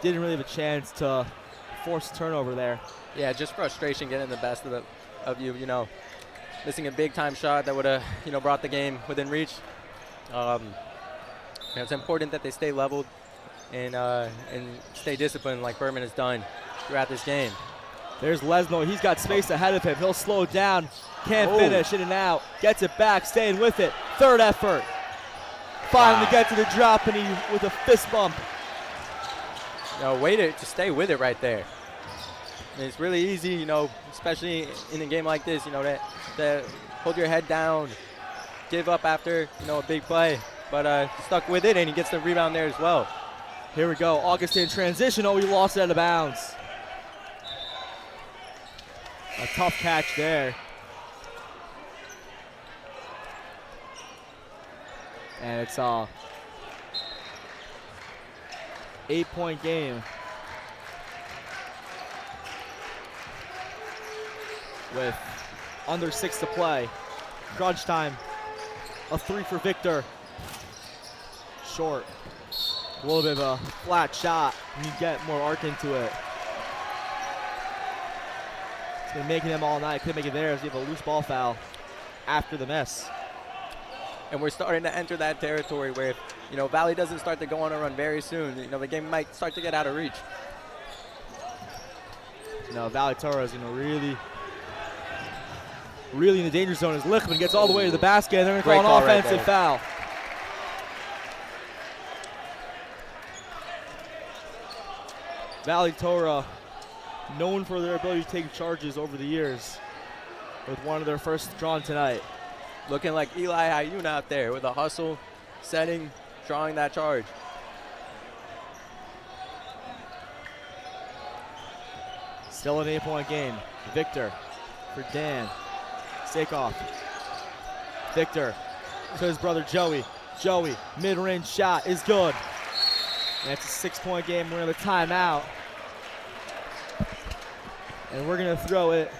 didn't really have a chance to force a turnover there. Yeah, just frustration getting the best of you, missing a big-time shot that would have, brought the game within reach. It's important that they stay leveled and stay disciplined like Berman has done throughout this game. There's Lesno. He's got space ahead of him. He'll slow down. Can't finish. In and out. Gets it back. Staying with it. Third effort. Finally get to the drop, and he with a fist bump. Way to stay with it right there. I mean, it's really easy, especially in a game like this, to hold your head down, give up after, a big play. But stuck with it, and he gets the rebound there as well. Here we go. August in transition. Oh, he lost it out of bounds. A tough catch there. And it's a 8-point game. With under 6 to play. Crunch time. A three for Victor. Short. A little bit of a flat shot. You get more arc into it. It's been making them all night. Couldn't make it there as you have a loose ball foul after the miss. And we're starting to enter that territory where if, Valley doesn't start to go on a run very soon, the game might start to get out of reach. Valley Torah is going to really in the danger zone as Lichtman gets all the way to the basket, and they're going to call an offensive foul. Valley Torah, known for their ability to take charges over the years, with one of their first drawn tonight. Looking like Eli Hayun out there with a hustle, setting, drawing that charge. Still an 8-point game. Victor for Dan. Sakoff. Victor to his brother Joey. Joey, mid-range shot is good. And it's a 6-point game. We're in the timeout. And we're going to throw it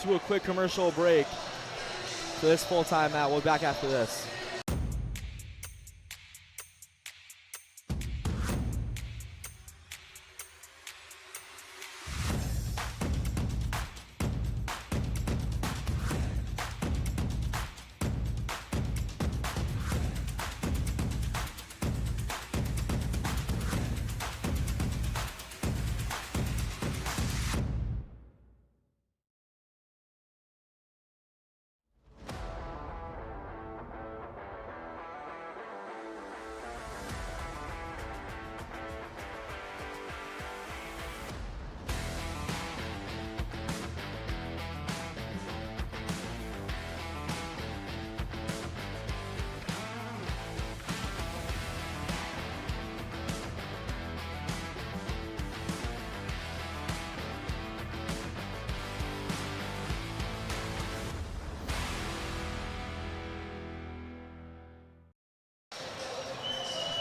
to a quick commercial break. So this full timeout. We'll be back after this.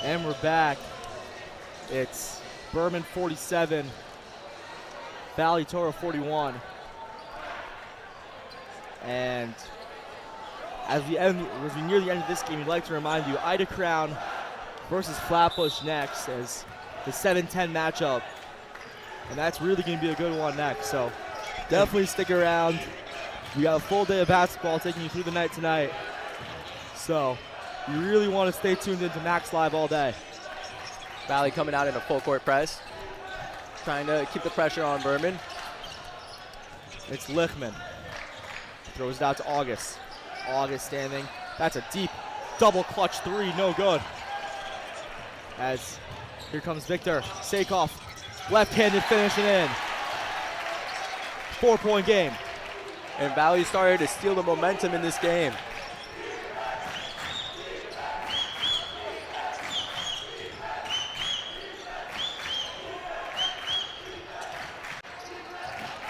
And we're back. It's Berman 47, Valley Torah 41. And as we near the end of this game, we'd like to remind you, Ida Crown versus Flatbush next as the 7-10 matchup. And that's really going to be a good one next. So definitely stick around. We got a full day of basketball taking you through the night tonight. So you really want to stay tuned into MacsLive all day. Valley coming out in a full court press, trying to keep the pressure on Berman. It's Lichtman. Throws it out to August. August standing. That's a deep double clutch three, no good. As here comes Victor. Sakoff, left-handed finishing in. 4-point game. And Valley started to steal the momentum in this game.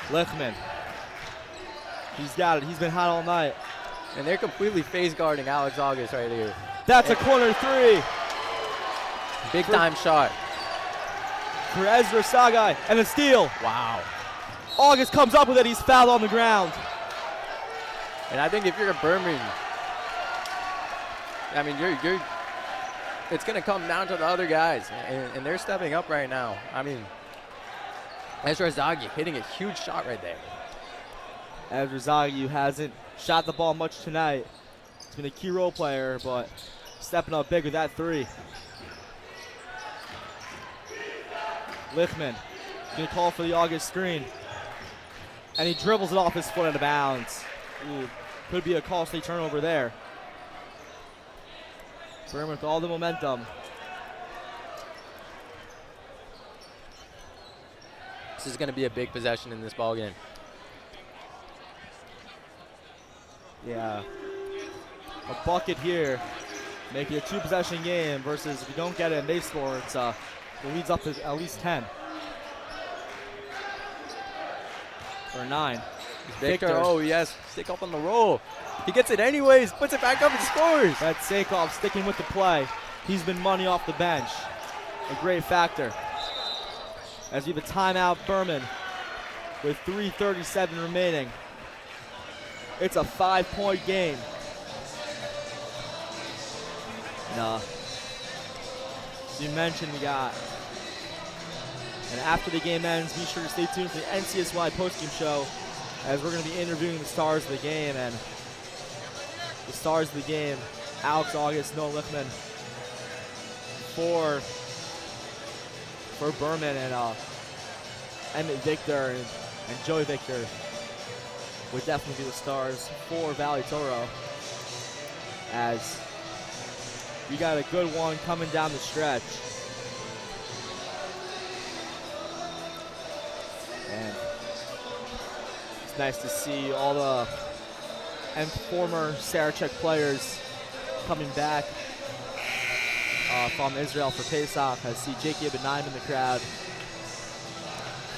Lichtman. He's got it. He's been hot all night. And they're completely phase guarding Alex August right here. That's a corner three. Big time shot. For Ezra Sagai, and a steal. Wow. August comes up with it. He's fouled on the ground. And I think if you're a Berman, I mean, it's going to come down to the other guys, and they're stepping up right now. I mean, Ezra Zagi hitting a huge shot right there. Ezra Zagi, who hasn't shot the ball much tonight. He's been a key role player, but stepping up big with that three. Lichtman gonna call for the August screen. And he dribbles it off his foot out of bounds. Ooh, could be a costly turnover there. Berman with all the momentum. This is going to be a big possession in this ballgame. Yeah. A bucket here, making it a 2-possession game versus if you don't get it and they score, it leads up to at least 10. Or 9. Victor, oh yes, stick up on the roll. He gets it anyways, puts it back up and scores. That's Sakoff sticking with the play. He's been money off the bench. A great factor. As we have a timeout, Berman, with 3:37 remaining. It's a 5-point game. As you mentioned, we got. And after the game ends, be sure to stay tuned for the NCSY postgame show, as we're going to be interviewing the stars of the game. And the stars of the game, Alex August, Noah Lichtman, for Berman, and Emmett Victor and Joey Victor would definitely be the stars for Valley Torah, as we got a good one coming down the stretch. And it's nice to see all the former Sarachek players coming back from Israel for Pesach. I see Jacob Benaim in the crowd.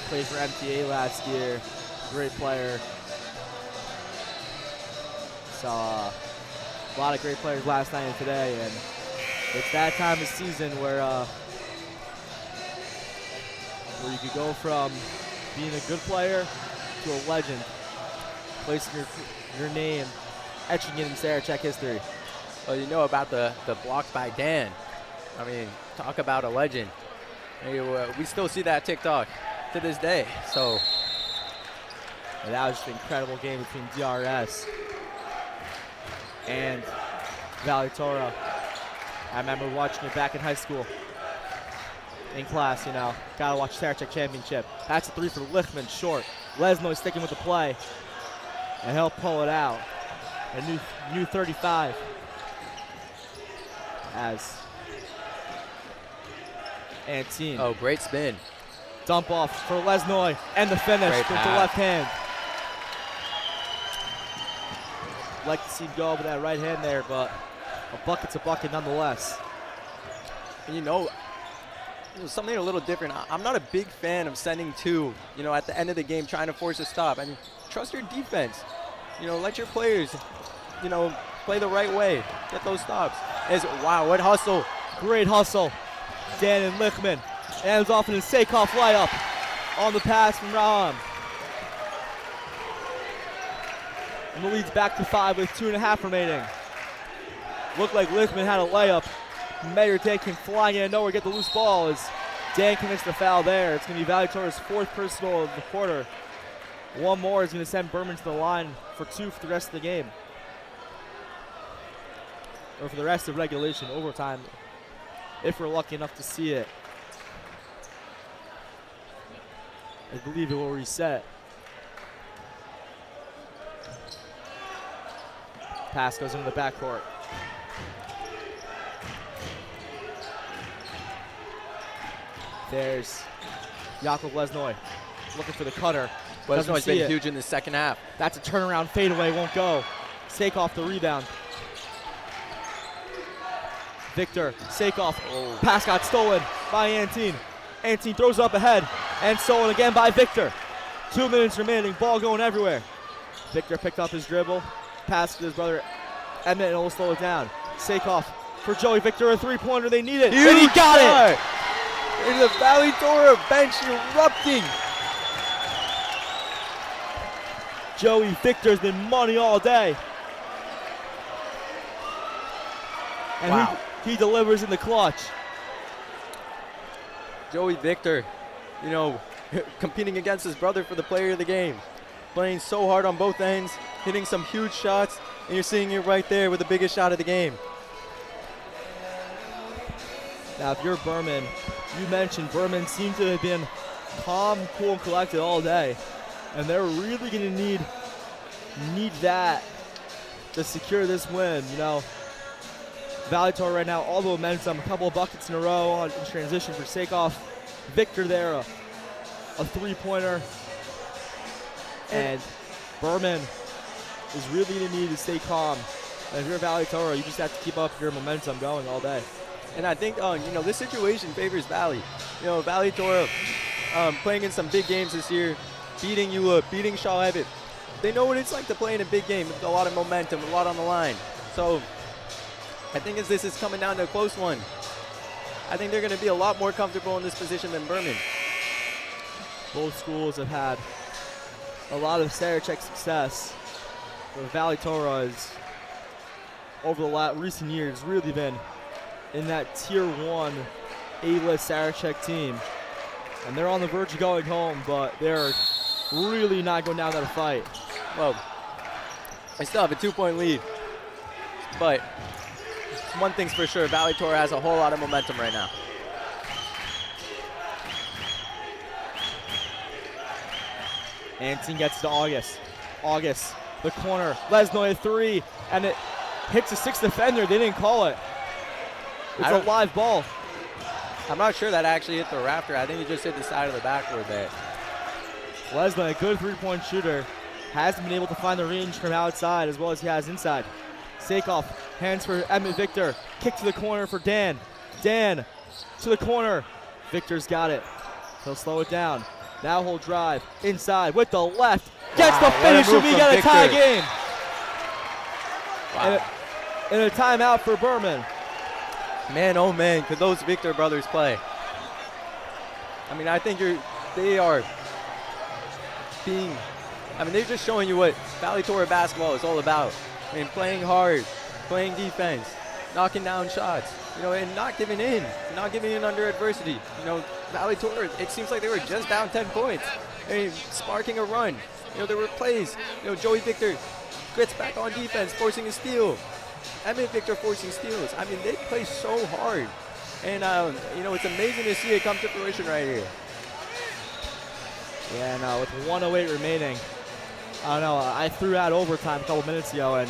Played for MTA last year. Great player. Saw a lot of great players last night and today, and it's that time of season where you could go from being a good player to a legend, placing your name, etching it in Sarachek history. Well, you know about the blocks by Dan. I mean, talk about a legend. We still see that TikTok to this day. So, and that was just an incredible game between DRS and Valley Torah. I remember watching it back in high school in class, Gotta watch Sarachek Championship. That's a three for Lichtman, short. Lesno is sticking with the play, and he'll pull it out. A new 35. As Antine. Oh, great spin. Dump off for Lesnoy, and the finish with the left hand. Like to see him go over that right hand there, but a bucket's a bucket nonetheless. And something a little different. I'm not a big fan of sending two, at the end of the game trying to force a stop. I mean, trust your defense. Let your players, play the right way. Get those stops. Wow, what hustle Great hustle. Dan and Lichtman. Ends off in a Sakoff layup on the pass from Raham. And the lead's back to 5 with 2.5 remaining. Looked like Lichtman had a layup. Mayor taking flying in nowhere, get the loose ball as Dan commits the foul there. It's going to be Valley Torah's 4th personal of the quarter. One more is going to send Berman to the line for 2 for the rest of the game. Or for the rest of regulation, overtime, if we're lucky enough to see it. I believe it will reset. Pass goes into the backcourt. There's Jakob Lesnoy looking for the cutter. Lesnoy's been huge in the second half. That's a turnaround fadeaway, won't go. Sakoff the rebound. Victor, Sakoff, pass got stolen by Antine. Antine throws it up ahead and stolen again by Victor. 2 minutes remaining, ball going everywhere. Victor picked up his dribble, passed to his brother Emmett, and will slow it down. Sakoff for Joey Victor, a three-pointer, they need it, Huge and he got it! In the Valley Torah bench erupting. Joey Victor's been money all day. And Wow. he delivers in the clutch. Joey Victor, you know, competing against his brother for the player of the game. Playing so hard on both ends, hitting some huge shots, and you're seeing it right there with the biggest shot of the game. Now, if you're Berman, you mentioned Berman seemed to have been calm, cool, and collected all day. And they're really going to need that to secure this win. You know, Valley Torah right now, all the momentum, a couple of buckets in a row in transition for Sakoff. Victor there, a three-pointer. And Berman is really going to need to stay calm. And if you're Valley Torah, you just have to keep up your momentum going all day. And I think, you know, this situation favors Valley. You know, Valley Torah playing in some big games this year, beating Eula, beating Shaw Abbott. They know what it's like to play in a big game with a lot of momentum, a lot on the line. So I think as this is coming down to a close one, I think they're going to be a lot more comfortable in this position than Berman. Both schools have had a lot of Sarachek success. But Valley Torah is, over the recent years, really been in that Tier 1 A-list Sarachek team. And they're on the verge of going home, but they're really not going down that fight. Well, I still have a 2-point lead. But one thing's for sure, Valley Torah has a whole lot of momentum right now. Antine gets to August. August, the corner, Lesnoy a three, and it hits the sixth defender. They didn't call it. It's a live ball. I'm not sure that actually hit the rafter. I think he just hit the side of the backboard there. Lesnoy, a good three-point shooter, hasn't been able to find the range from outside as well as he has inside. Sakoff, hands for Emmett Victor, kick to the corner for Dan. Dan to the corner. Victor's got it. He'll slow it down. Now he'll drive inside with the left. Gets the finish, and we got a tie game. Wow. And a timeout for Berman. Man, oh man, could those Victor brothers play? I mean, I think they're just showing you what Valley Torah basketball is all about. I mean, playing hard, playing defense, knocking down shots, you know, and not giving in under adversity. You know, Valley Torah, it seems like they were just down 10 points. I mean, sparking a run. You know, there were plays. You know, Joey Victor gets back on defense, forcing a steal. Emmett Victor forcing steals. I mean, they play so hard. And, you know, it's amazing to see it come to fruition right here. Yeah, no, with 1:08 remaining. I don't know, I threw out overtime a couple minutes ago, and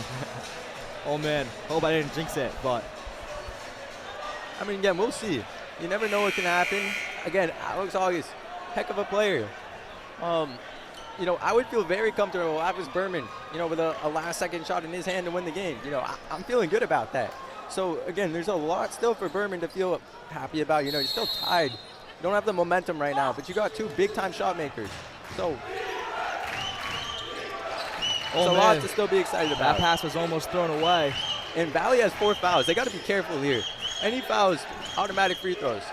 oh man, hope I didn't jinx it, but. I mean, again, we'll see. You never know what can happen. Again, Alex August, heck of a player. You know, I would feel very comfortable if I was Berman, you know, with a last-second shot in his hand to win the game. You know, I'm feeling good about that. So, again, there's a lot still for Berman to feel happy about. You know, you're still tied. You don't have the momentum right now, but you got two big-time shot makers. So, there's a lot to still be excited about. That pass was almost thrown away. And Valley has 4 fouls. They got to be careful here. Any fouls, automatic free throws.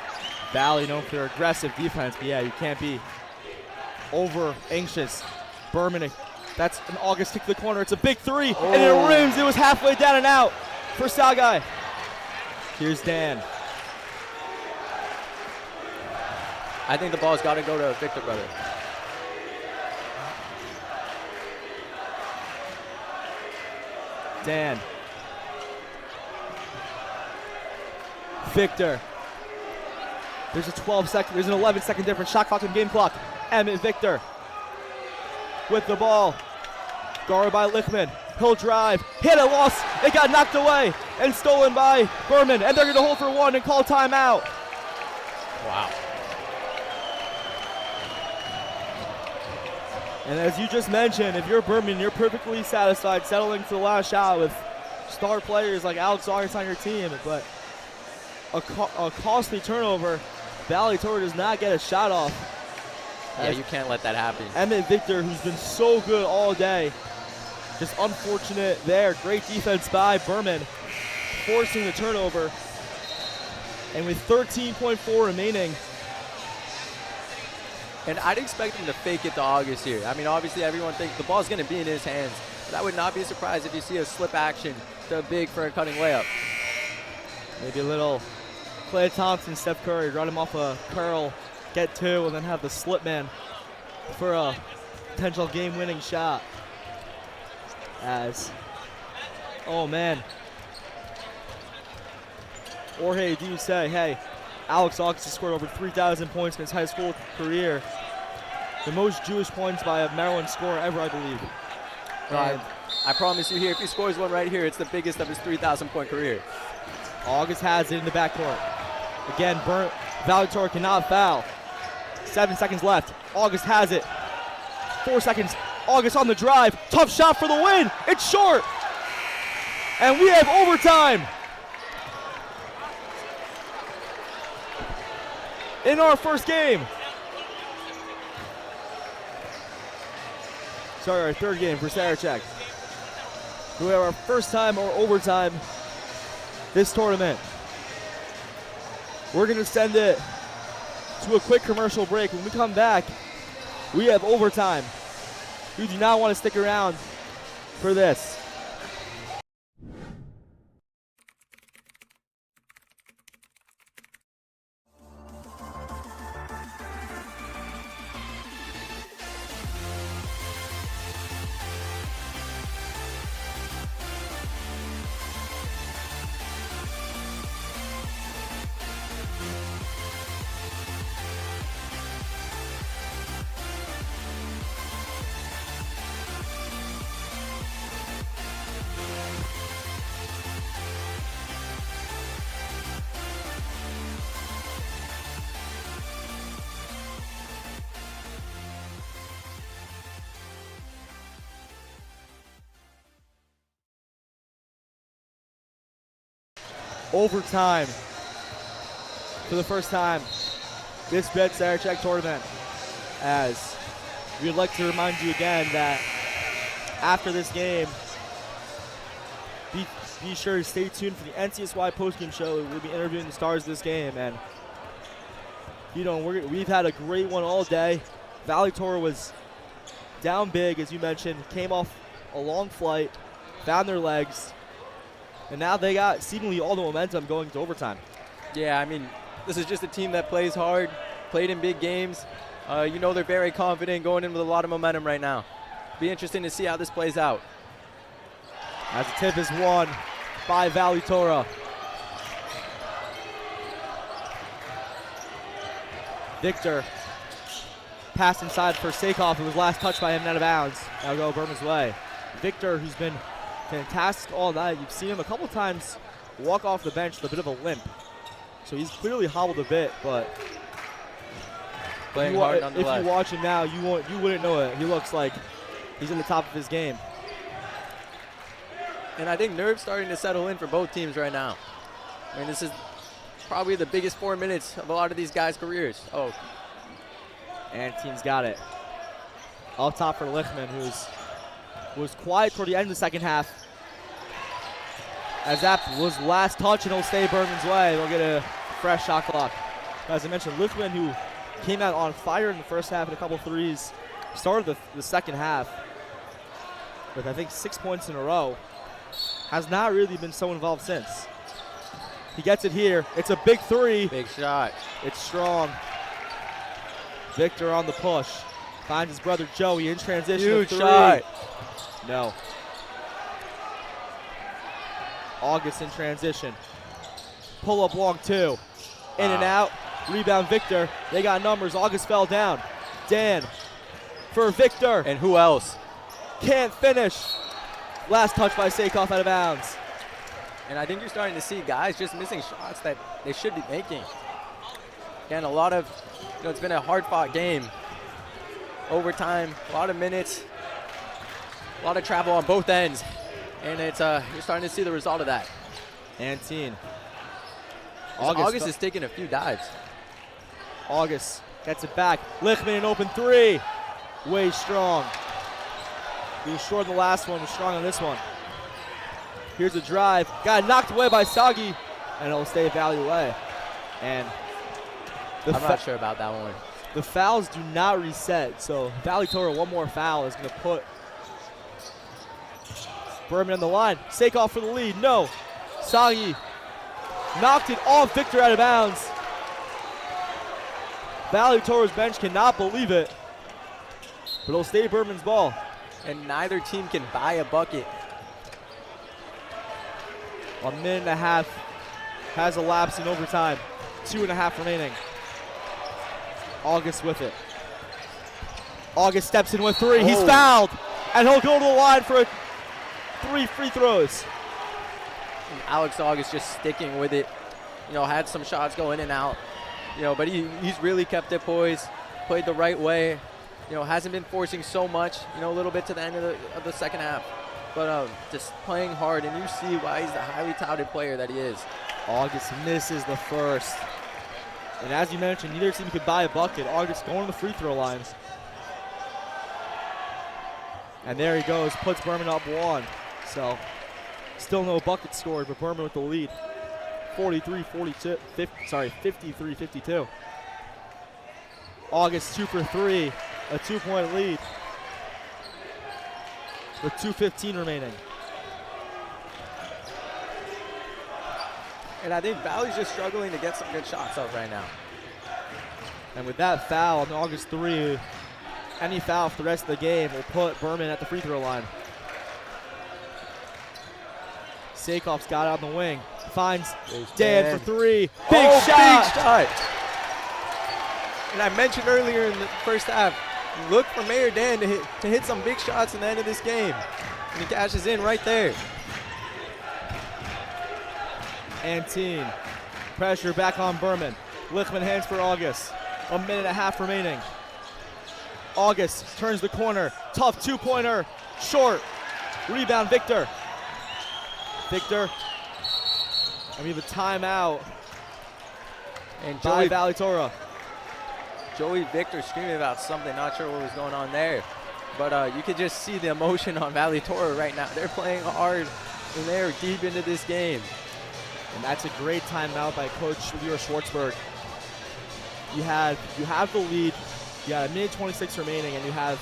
Valley known for aggressive defense, but yeah, you can't be over anxious. Berman, that's an August kick to the corner. It's a big three, and it rims. It was halfway down and out for Salgai. Here's Dan. I think the ball's got to go to Victor, brother. Dan. Victor. There's an 11-second difference. Shot clock and game clock. Emmett Victor with the ball. Guarded by Lichtman. He'll drive. Hit it, lost. It got knocked away and stolen by Berman. And they're going to hold for one and call timeout. Wow. And as you just mentioned, if you're Berman, you're perfectly satisfied settling for the last shot with star players like Alex August on your team. But a costly turnover. Valley Torah does not get a shot off. Yeah, you can't let that happen. Emmett Victor, who's been so good all day, just unfortunate there. Great defense by Berman, forcing the turnover. And with 13.4 remaining. And I'd expect him to fake it to August here. I mean, obviously everyone thinks the ball's going to be in his hands. But I would not be surprised if you see a slip action to big for a cutting layup. Maybe a little Klay Thompson, Steph Curry, run him off a curl, get two, and then have the slip man for a potential game-winning shot. Oh man. Jorge, do you say, hey, Alex August has scored over 3,000 points in his high school career. The most Jewish points by a Maryland scorer ever, I believe. And I promise you here, if he scores one right here, it's the biggest of his 3,000-point career. August has it in the backcourt. Again, Valley Torah cannot foul. 7 seconds left. August has it. 4 seconds. August on the drive. Tough shot for the win. It's short. And we have overtime. In our first game. Sorry, our third game for Sarachek. We have our first time or overtime this tournament. We're going to send it to a quick commercial break. When we come back, we have overtime. You do not want to stick around for this. Overtime for the first time this Bet Sarachek tournament. As we would like to remind you again that after this game, be sure to stay tuned for the NCSY postgame show. We'll be interviewing the stars of this game, and you know we've had a great one all day. Valley Torah was down big, as you mentioned, came off a long flight, found their legs. And now they got seemingly all the momentum going to overtime. Yeah, I mean, this is just a team that plays hard, played in big games. You know they're very confident going in with a lot of momentum right now. Be interesting to see how this plays out. As the tip is won by Valley Torah. Victor passed inside for Sakoff. It was last touched by him, out of bounds. That'll go Berman's way. Victor, who's been fantastic all night. You've seen him a couple times walk off the bench with a bit of a limp. So he's clearly hobbled a bit, but playing hard if you watch him now, you wouldn't know it. He looks like he's in the top of his game. And I think nerves starting to settle in for both teams right now. I mean, this is probably the biggest 4 minutes of a lot of these guys' careers. Oh. And team's got it. Up top for Lichtman, was quiet toward the end of the second half. As that was last touch and it'll stay Berman's way. They'll get a fresh shot clock. As I mentioned, Lichtman, who came out on fire in the first half and a couple threes, started the second half with I think 6 points in a row, has not really been so involved since. He gets it here. It's a big three. Big shot. It's strong. Victor on the push. Finds his brother Joey in transition. Huge three. shot. No. August in transition. Pull up long two. In and out. Rebound Victor. They got numbers. August fell down. Dan for Victor. And who else? Can't finish. Last touch by Sakoff out of bounds. And I think you're starting to see guys just missing shots that they should be making. Again, a lot of, it's been a hard-fought game. Overtime, a lot of minutes, a lot of travel on both ends. And it's you're starting to see the result of that. Antine. August is taking a few dives. August gets it back. Lichtman an open three. Way strong. He was short on the last one, was strong on this one. Here's a drive. Got knocked away by Sagi, and it'll stay Valley away. And I'm not sure about that one. The fouls do not reset, so Valley Torah, one more foul is going to put Berman on the line. Sakoff for the lead. No. Sagi knocked it off Victor out of bounds. Valley Torah's bench cannot believe it, but it'll stay Berman's ball. And neither team can buy a bucket. A minute and a half has elapsed in overtime. 2.5 remaining. August with it. August steps in with three. He's fouled, and he'll go to the line for 3 free throws. And Alex August just sticking with it. Had some shots go in and out. But he's really kept it poised, played the right way. Hasn't been forcing so much, a little bit to the end of the second half. But just playing hard, and you see why he's the highly touted player that he is. August misses the first. And as you mentioned, neither team could buy a bucket. August going to the free throw lines. And there he goes, puts Berman up one. So still no bucket scored, but Berman with the lead. 53-52. August 2 for 3, a 2-point lead with 2:15 remaining. And I think Valley's just struggling to get some good shots up right now. And with that foul on August 3, any foul for the rest of the game will put Berman at the free throw line. Sakoff's got it on the wing. Finds Dan for three. Big shot! Big shot! And I mentioned earlier in the first half, look for Mayor Dan to hit some big shots in the end of this game. And he cashes in right there. Antine. Pressure back on Berman. Lichtman hands for August. A minute and a half remaining. August turns the corner. Tough two-pointer. Short. Rebound Victor. Victor. And we have a timeout And by Valley Torah. Joey Victor screaming about something. Not sure what was going on there. But you could just see the emotion on Valley Torah right now. They're playing hard, and they're deep into this game. And that's a great timeout by Coach Leroy Schwartzberg. You have the lead. You got a minute 26 remaining, and you have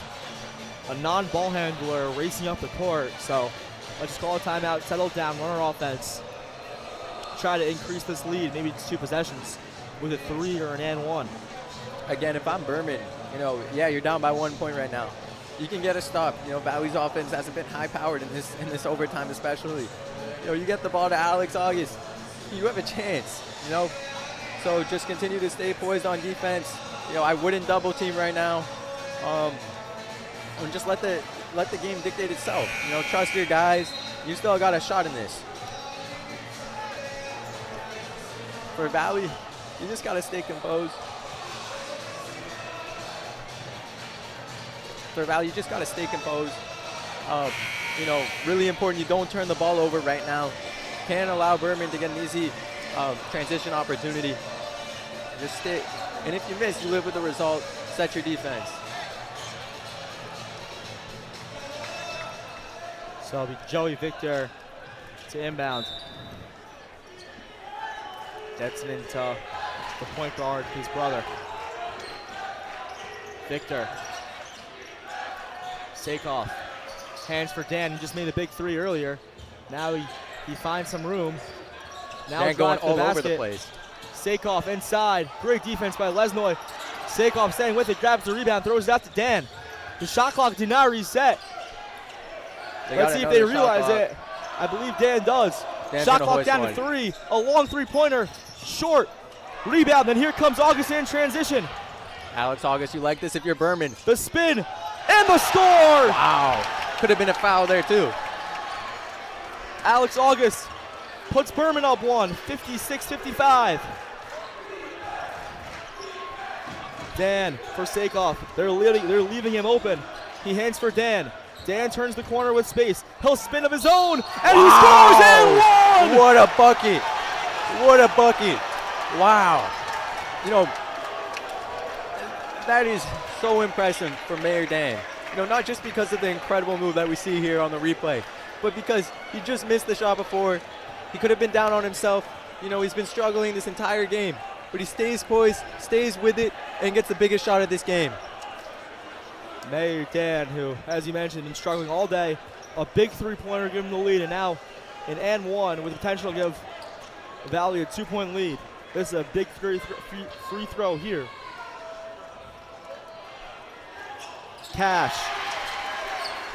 a non-ball handler racing up the court. So let's just call a timeout, settle down, run our offense, try to increase this lead. Maybe it's 2 possessions with a 3 or an and 1. Again, if I'm Berman, you're down by 1 point right now. You can get a stop. Valley's offense hasn't been high-powered in this overtime, especially. You get the ball to Alex August, you have a chance. So just continue to stay poised on defense. I wouldn't double team right now. And just let the game dictate itself. Trust your guys. You still got a shot in this. For Valley, you just got to stay composed. For Valley, you just got to stay composed. Really important, you don't turn the ball over right now. Can't allow Berman to get an easy transition opportunity. Just stay. And if you miss, you live with the result. Set your defense. So it'll be Joey Victor to inbound. Gets it into the point guard, his brother. Victor. Sakoff. Hands for Dan. He just made a big three earlier. Now he finds some room. Now Dan going all over the basket. place. Sakoff inside. Great defense by Lesnoy. Sakoff staying with it, grabs the rebound, throws it out to Dan. The shot clock did not reset. Let's see if they realize it. I believe Dan does. Dan's Shot gonna clock hoist down one. to 3. A long three-pointer. Short. Rebound. Then here comes August in transition. Alex August, you like this if you're Berman. The spin. And the score. Wow. Could have been a foul there, too. Alex August puts Berman up 1, 56-55. Dan for Sakoff. They're leaving him open. He hands for Dan. Dan turns the corner with space. He'll spin of his own, and he scores and 1! What a bucket. What a bucket. Wow. You know, that is so impressive for Mayor Dan. You know, not just because of the incredible move that we see here on the replay, but because he just missed the shot before. He could have been down on himself. You know, he's been struggling this entire game, but he stays poised, stays with it, and gets the biggest shot of this game. Mayor Dan, who, as you mentioned, been struggling all day. A big three-pointer, give him the lead, and now an and 1 with the potential to give Valley a 2-point lead. This is a big free throw here. Cash.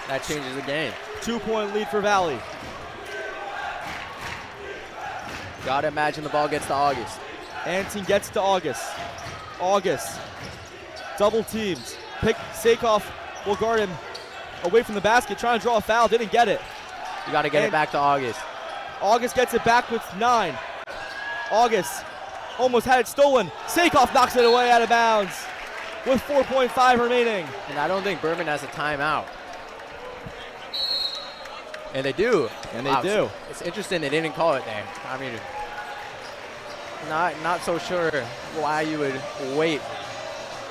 That changes the game. 2-point lead for Valley. Gotta imagine the ball gets to August. Antin gets to August. August. Double teams. Sakoff will guard him away from the basket, trying to draw a foul. Didn't get it. You gotta get it back to August. August gets it back with 9. August almost had it stolen. Sakoff knocks it away out of bounds with 4.5 remaining. And I don't think Berman has a timeout. And they do. And they do. It's interesting they didn't call it there. I mean, not so sure why you would wait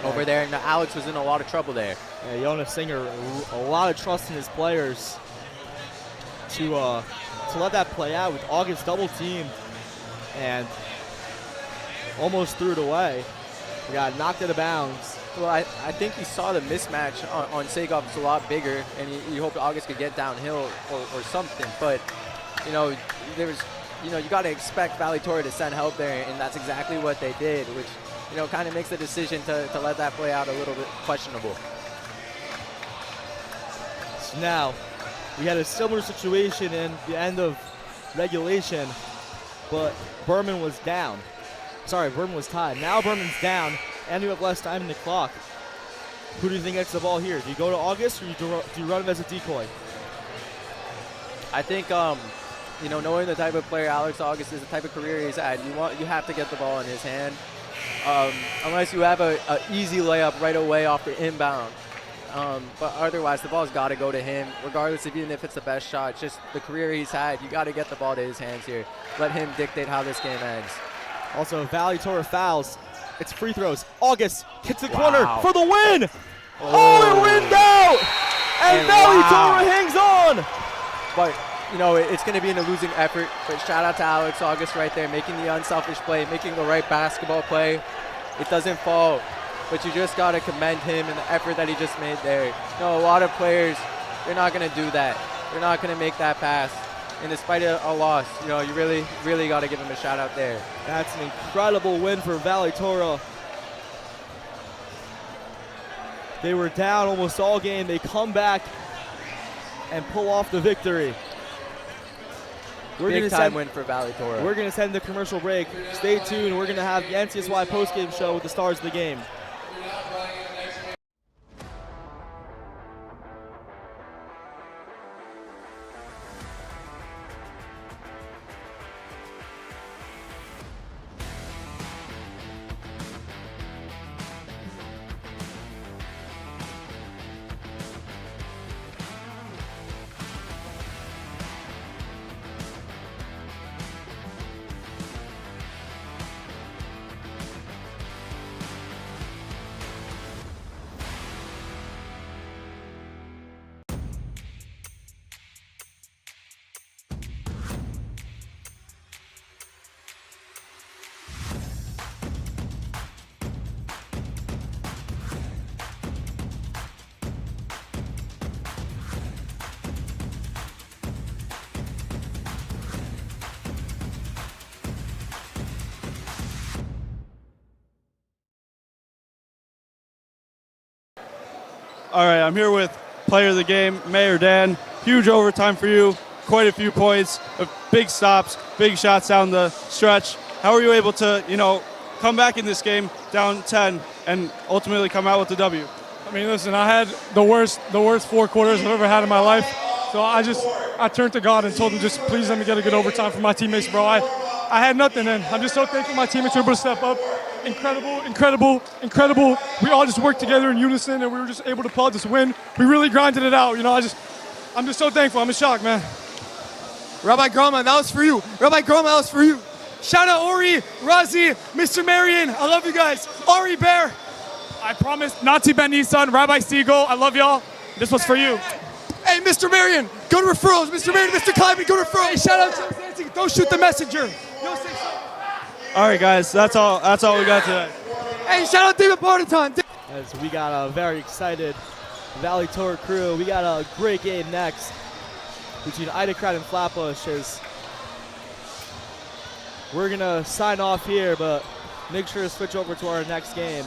over there. And Alex was in a lot of trouble there. Yeah, Jonas Singer, a lot of trust in his players to let that play out with August double teamed and almost threw it away. He got knocked out of bounds. Well, I think he saw the mismatch on Sakoff was a lot bigger, and he hoped August could get downhill or something. But, you know, you got to expect Valley Torah to send help there, and that's exactly what they did, which, you know, kind of makes the decision to let that play out a little bit questionable. So now, we had a similar situation in the end of regulation, but Berman was down. Sorry, Berman was tied. Now Berman's down, and you have less time in the clock. Who do you think gets the ball here? Do you go to August, or do you run him as a decoy? I think, you know, knowing the type of player Alex August is, the type of career he's had, you have to get the ball in his hand. Unless you have an easy layup right away off the inbound. But otherwise, the ball's got to go to him, regardless of even if it's the best shot. It's just the career he's had. You got to get the ball to his hands here. Let him dictate how this game ends. Also, Valley Torah fouls. It's free throws. August hits the corner for the win. Oh, it went out! And Valley Torah hangs on. But, you know, it's going to be in a losing effort. But shout out to Alex August right there, making the unselfish play, making the right basketball play. It doesn't fall. But you just got to commend him and the effort that he just made there. You know, a lot of players, they're not going to do that. They're not going to make that pass. And despite a loss, you know, you really got to give him a shout out there. That's an incredible win for Valley Torah. They were down almost all game. They come back and pull off the victory. Big time win for Valley Torah. We're going to send the commercial break. Stay tuned. We're going to have the NCSY postgame show with the stars of the game. All right, I'm here with player of the game, Mayor Dan. Huge overtime for you, quite a few points, big stops, big shots down the stretch. How were you able to, come back in this game down 10 and ultimately come out with the W? I mean, listen, I had the worst 4 quarters I've ever had in my life. So I turned to God and told him, just please let me get a good overtime for my teammates, bro. I had nothing, and I'm just so thankful my teammates were able to step up. Incredible. We all just worked together in unison, and we were just able to pull out this win. We really grinded it out. I'm just so thankful. I'm in shock, man. Rabbi Groma, that was for you. Rabbi Groma, that was for you. Shout out Ori, Razi, Mr. Marion. I love you guys. Ari Bear. I promise, Nazi Ben Nissan, Rabbi Siegel, I love y'all. This was for you. Hey, Mr. Marion, go to referrals. Mr. Marion, Mr. Kleiman, go to referrals. Hey, shout out to Nancy. Don't shoot the messenger. All right, guys, that's all we got today. Hey, shout out David Barton. As we got a very excited Valley Torah crew. We got a great game next between Idacrat and Flatbush. As we're going to sign off here, but make sure to switch over to our next game.